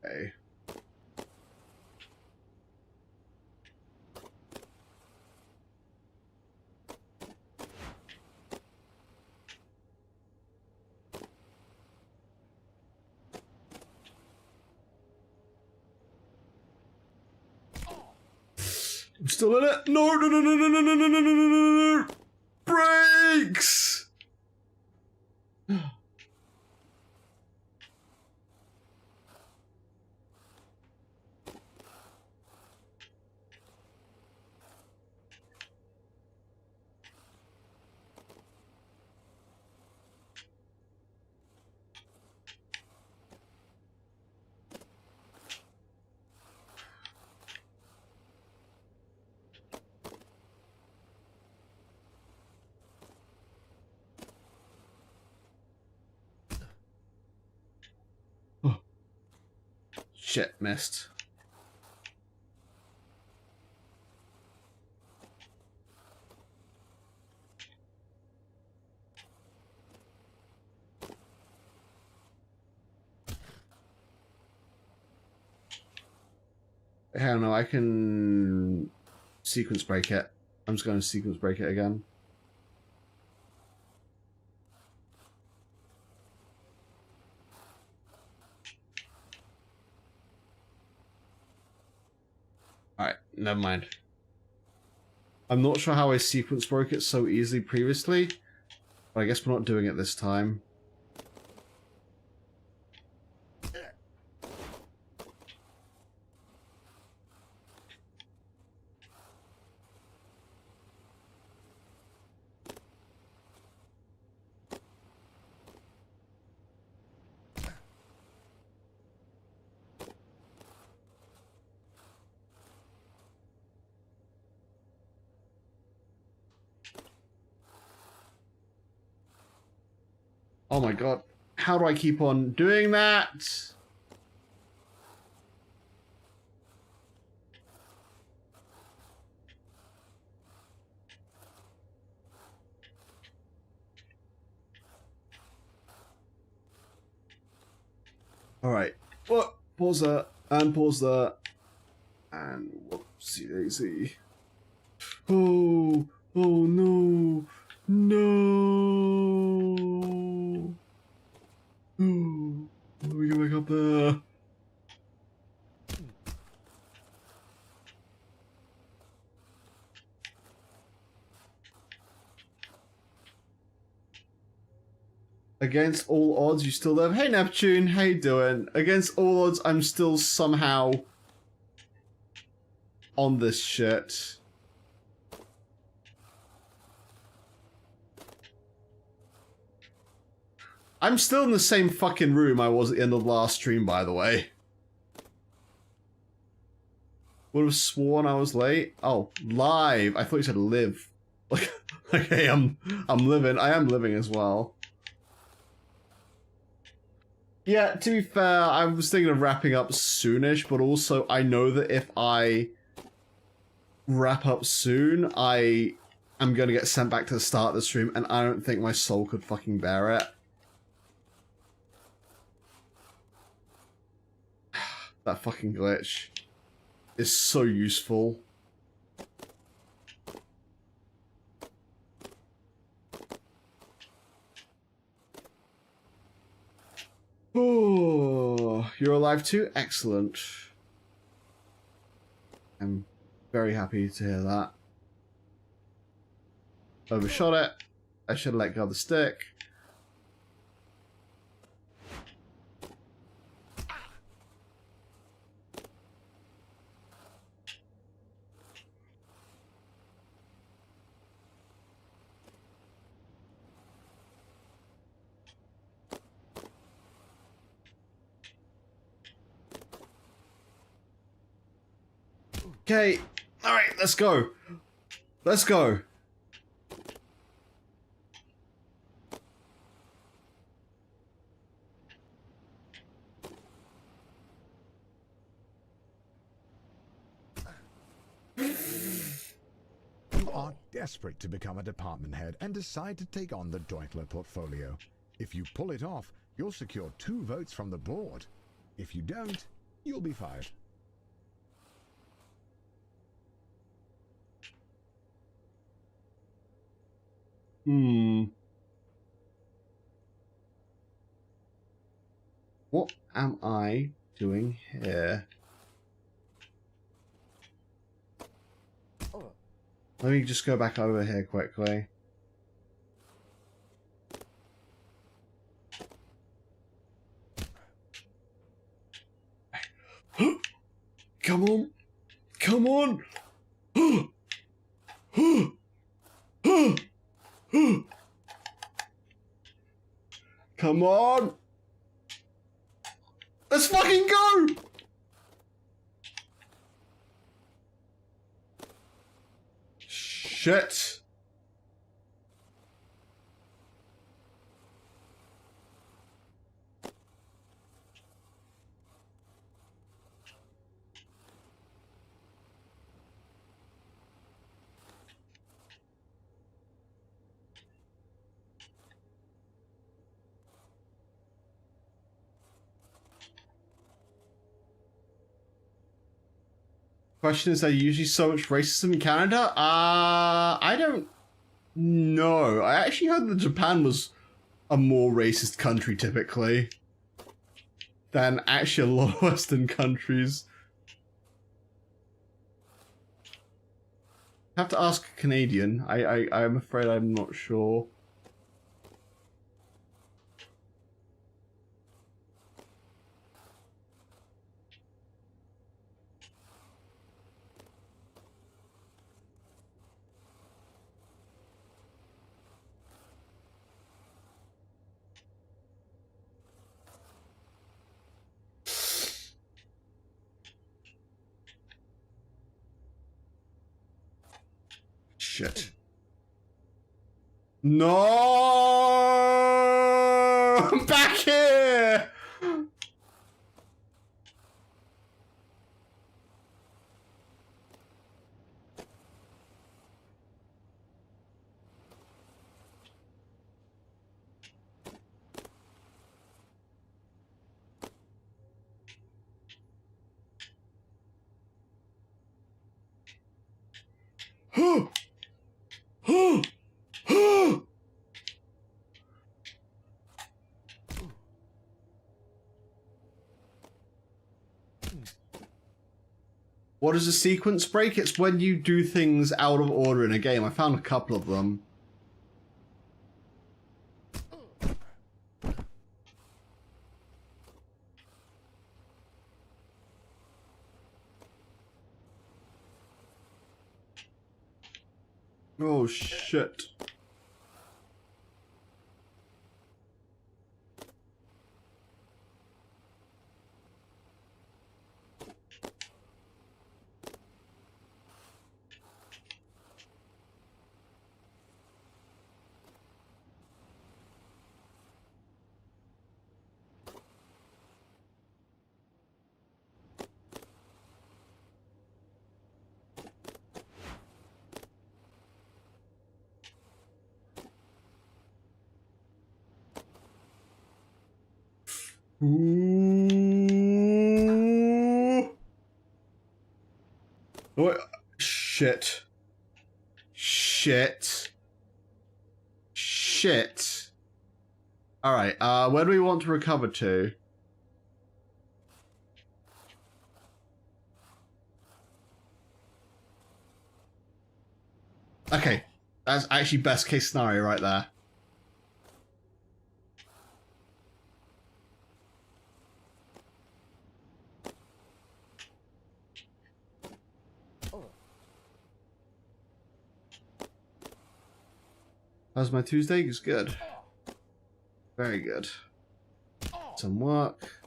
Okay. I'm still in it. No. Brakes! shit, missed. Hell no, I can sequence break it. I'm just going to sequence break it again. Alright, never mind. I'm not sure how I sequence broke it so easily previously, but I guess we're not doing it this time. Oh my god, how do I keep on doing that? Alright, what? Pause that, and pause that, and whoopsie daisy. Oh, oh no, no. Oh, let me go back up there. Against all odds, you still live. Hey Neptune, how you doing? Against all odds, I'm still somehow on this shit. I'm still in the same fucking room I was at the end of the last stream, by the way. Would have sworn I was late. Oh, live. I thought you said live. Like, hey, I'm living. I am living as well. Yeah, to be fair, I was thinking of wrapping up soonish, but also I know that if I wrap up soon, I am going to get sent back to the start of the stream, and I don't think my soul could fucking bear it. That fucking glitch is so useful. Oh, you're alive too? Excellent. I'm very happy to hear that. Overshot it. I should have let go of the stick. Okay, alright, let's go. Let's go. You are desperate to become a department head and decide to take on the Deutler portfolio. If you pull it off, you'll secure 2 votes from the board. If you don't, you'll be fired. What am I doing here? Let me just go back over here quickly. Come on! Come on! Come on! Let's fucking go! Shit. Question is, there usually so much racism in Canada? I don't know. I actually heard that Japan was a more racist country typically than actually a lot of Western countries. I have to ask a Canadian. I'm afraid I'm not sure. Shit. No! I'm back here! What is a sequence break? It's when you do things out of order in a game. I found a couple of them. Oh shit. Ooh. What? Shit. Shit. Shit. Alright, where do we want to recover to? Okay, that's actually best case scenario right there. How's my Tuesday? It's good. Very good. Some work.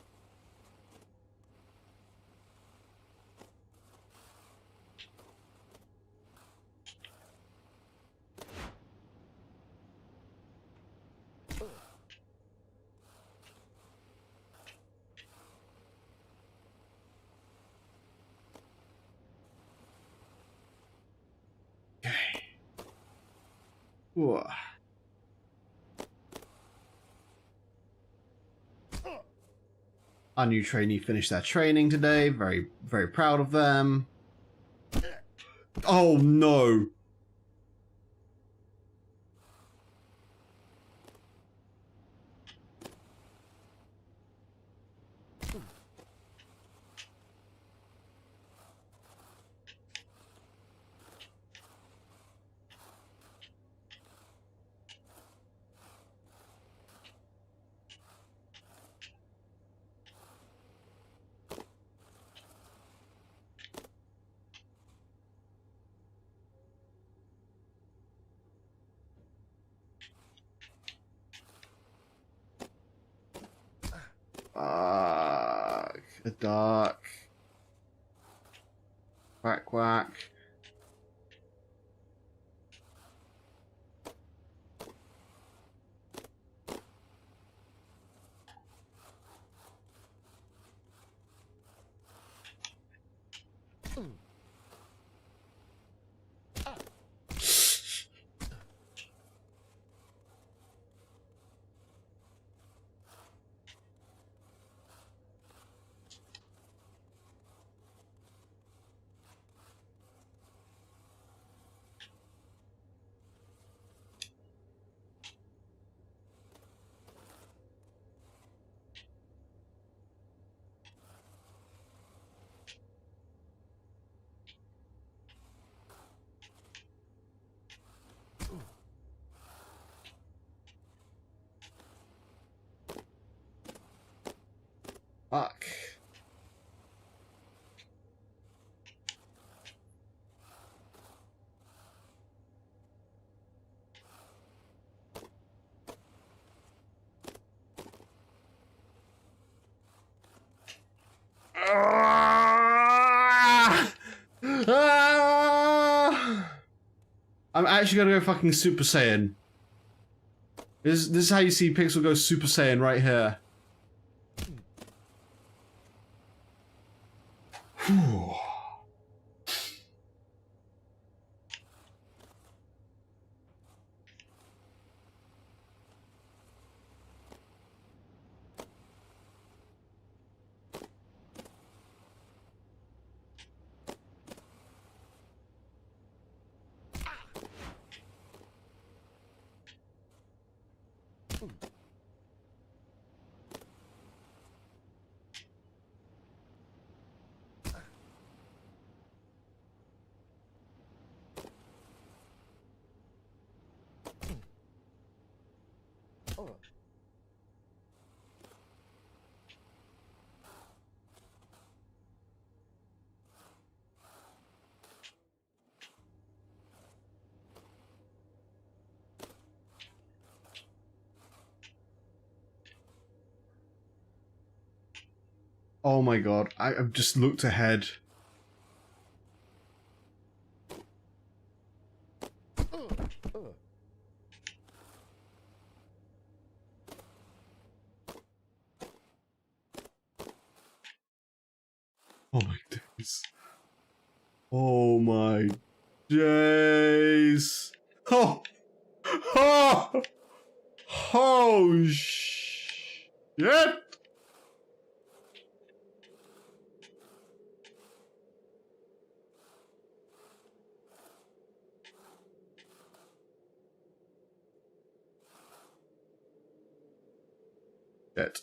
Okay. Whoa. Our new trainee finished their training today. Very, very proud of them. Oh no. A dark. Whack whack. Fuck. I'm actually gonna go fucking Super Saiyan. This is how you see Pixel go Super Saiyan right here. Whew. Oh my god, I've just looked ahead. Oh my days. Oh my days. Oh! Oh! Oh shit! Shit.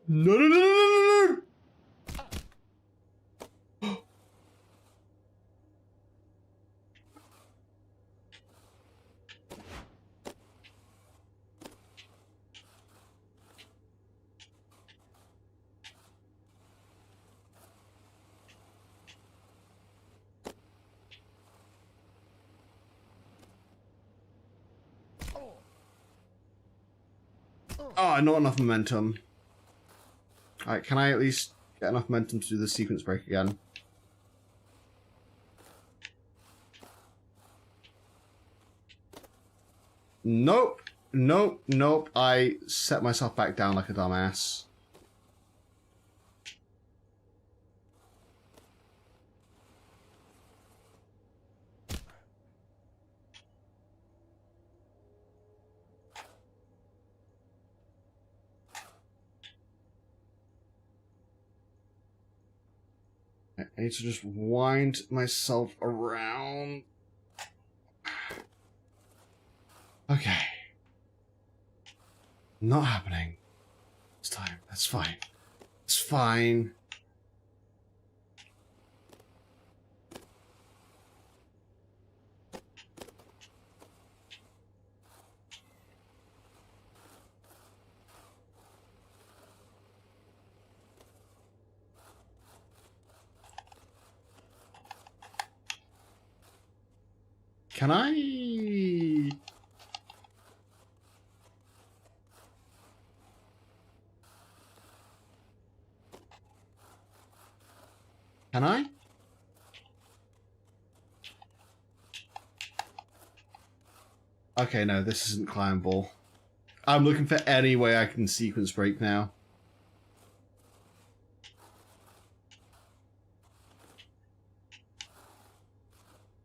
No, no, no, no, no, no, no! Oh, not enough momentum. Alright, can I at least get enough momentum to do the sequence break again? Nope. Nope. Nope. I set myself back down like a dumbass. I need to just wind myself around. Okay. Not happening this time. That's fine. It's fine. Can I? Can I? Okay, no, this isn't climbable. I'm looking for any way I can sequence break now.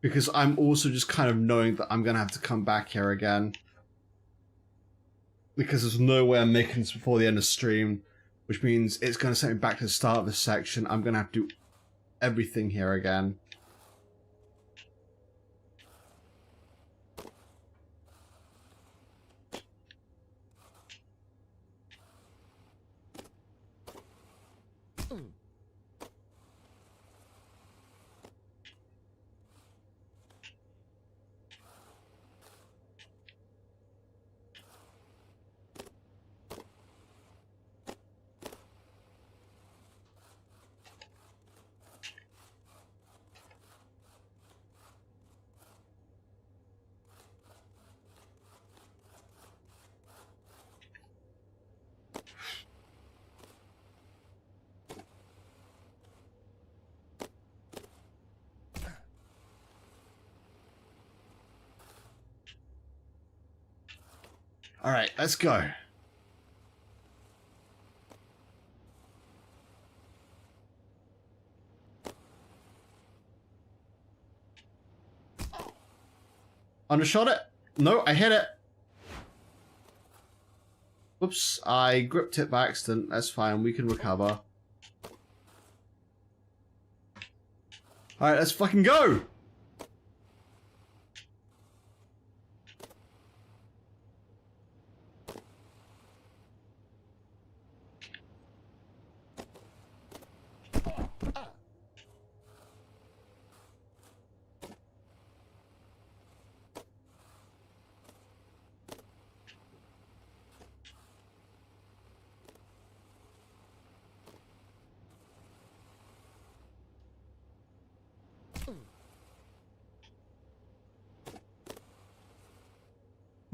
Because I'm also just kind of knowing that I'm going to have to come back here again. Because there's no way I'm making this before the end of stream. Which means it's going to send me back to the start of this section. I'm going to have to do everything here again. All right, let's go. Undershot it. No, I hit it. Whoops, I gripped it by accident. That's fine, we can recover. Alright, let's fucking go!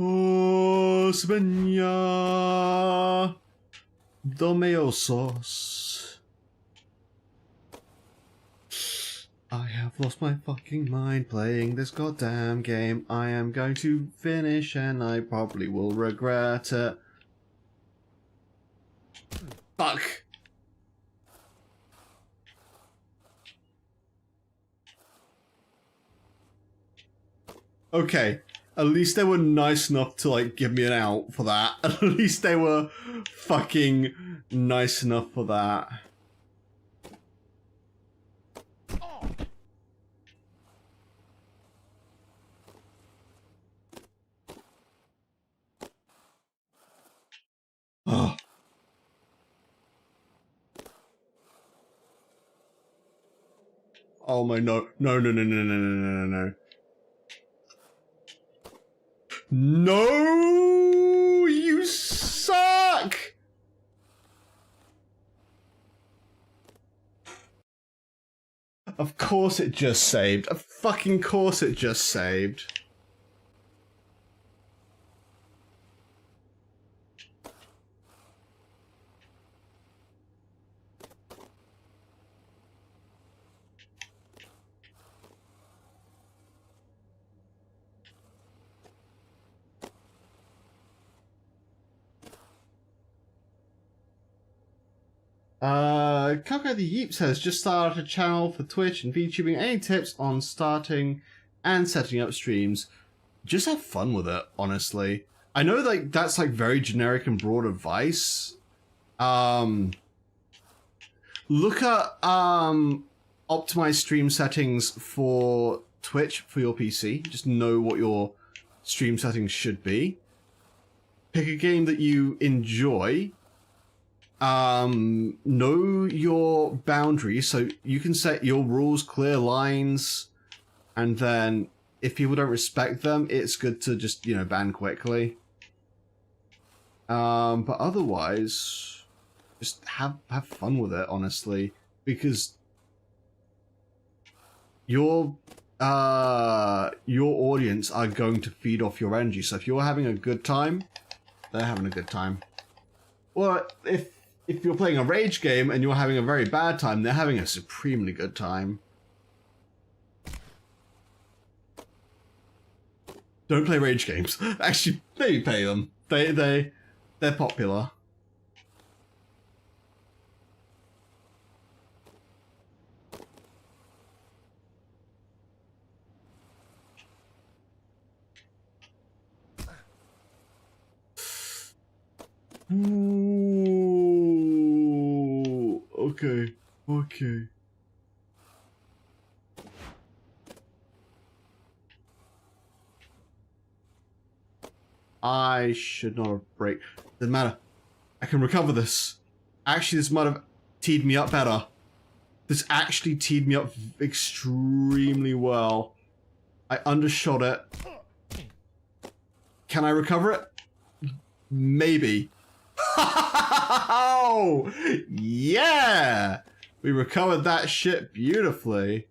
Oh, Svenya, Domeo sauce. I have lost my fucking mind playing this goddamn game. I am going to finish and I probably will regret it. Fuck. Okay. At least they were nice enough to, like, give me an out for that. At least they were fucking nice enough for that. Oh. Oh my no. No, no, no, no, no, no, no, no, no. No, you suck! Of course it just saved. Of fucking course it just saved. Coco the Yeep says, just started a channel for Twitch and VTubing. Any tips on starting and setting up streams? Just have fun with it, honestly. I know like that's like very generic and broad advice. Look at optimize stream settings for Twitch for your PC. Just know what your stream settings should be. Pick a game that you enjoy. Know your boundaries, so you can set your rules, clear lines, and then if people don't respect them, it's good to just, you know, ban quickly. But otherwise, just have fun with it, honestly, because your audience are going to feed off your energy. So if you're having a good time, they're having a good time. Or if you're playing a rage game and you're having a very bad time, they're having a supremely good time. Don't play rage games. Actually, maybe play them. They're popular. Ooh, okay, okay. I should not have break. Doesn't matter. I can recover this. Actually, this might have teed me up better. This actually teed me up extremely well. I undershot it. Can I recover it? Maybe. Oh, yeah! We recovered that shit beautifully.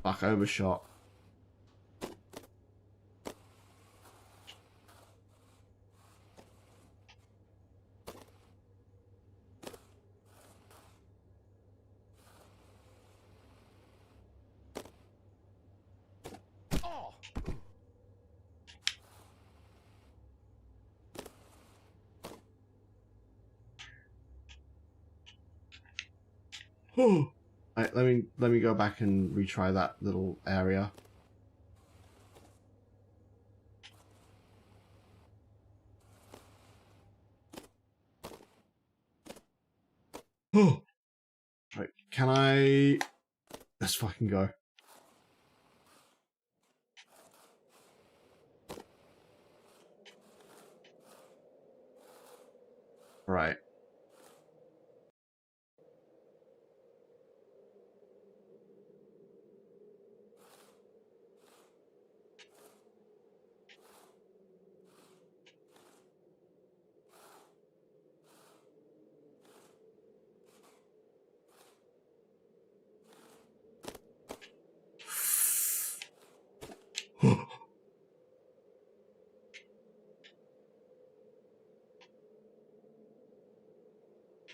Fuck, overshot. Right, let me go back and retry that little area. Right, can I? Let's fucking go. Right.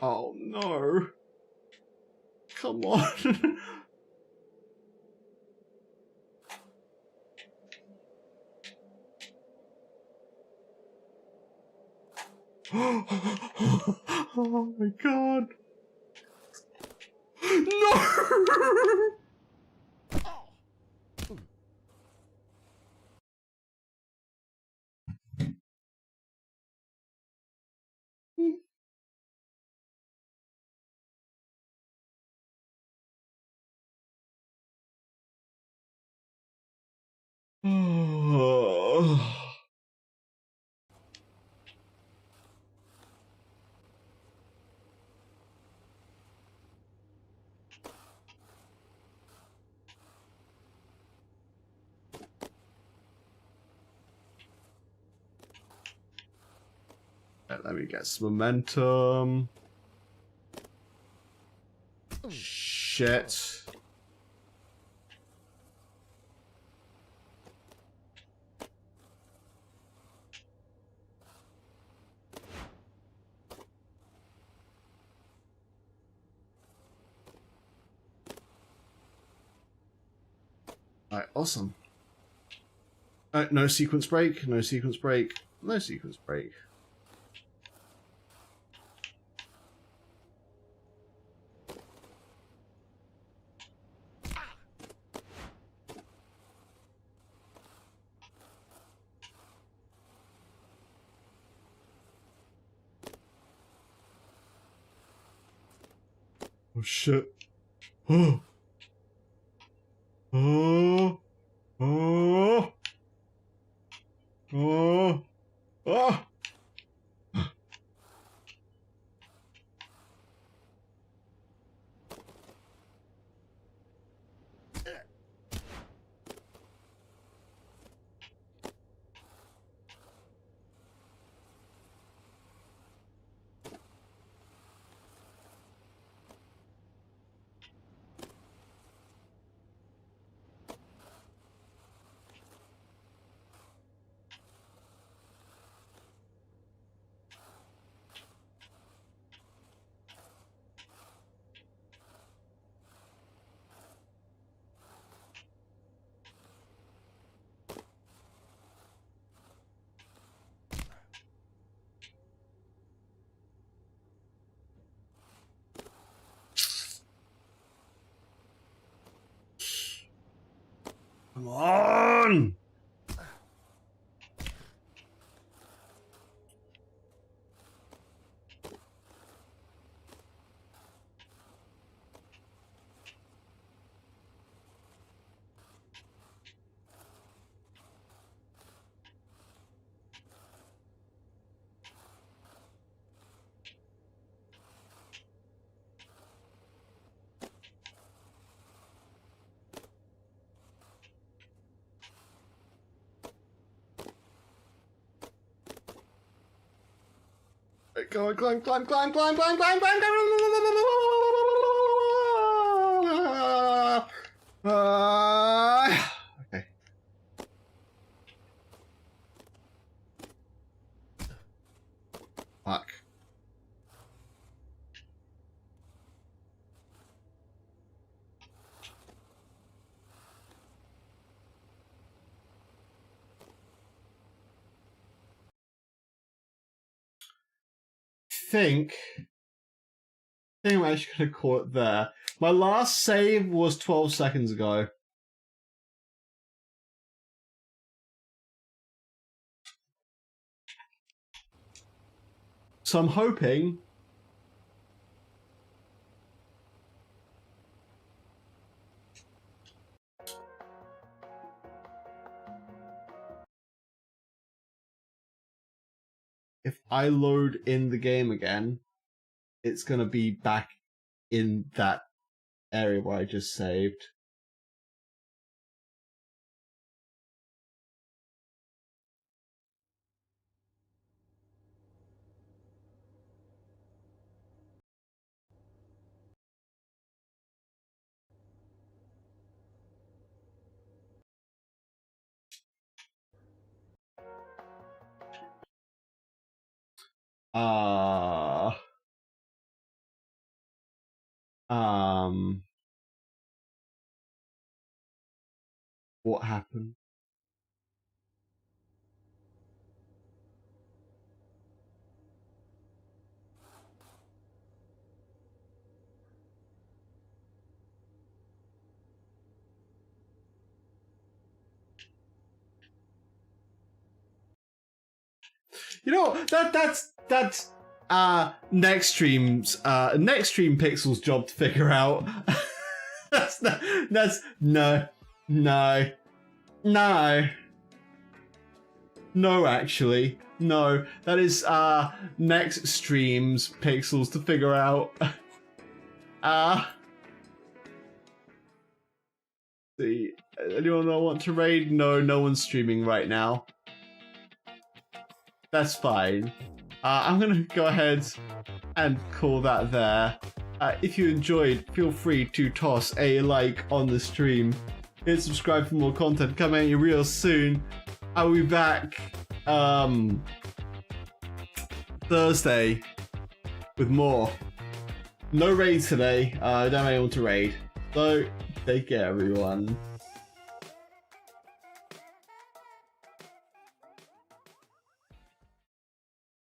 Oh no. Come on. Oh my god. No! Let me get some momentum. Shit. Alright, awesome. No sequence break, no sequence break, no sequence break. Oh shit. Oh. Oh. Oh. Oh. Oh. Come on! Go on, climb, climb, climb, climb, climb, climb, climb, okay. Fuck. think I'm actually gonna call it there. My last save was 12 seconds ago. So I'm hoping if I load in the game again, it's gonna be back in that area where I just saved. What happened? You know, that's next stream Pixel's job to figure out. No, actually. No, that is next stream's Pixels to figure out. See, anyone want to raid? No one's streaming right now. That's fine. I'm gonna go ahead and call that there. If you enjoyed, feel free to toss a like on the stream. Hit subscribe for more content coming at you real soon. I'll be back Thursday with more. No raids today. I don't have anyone to raid. So take care, everyone.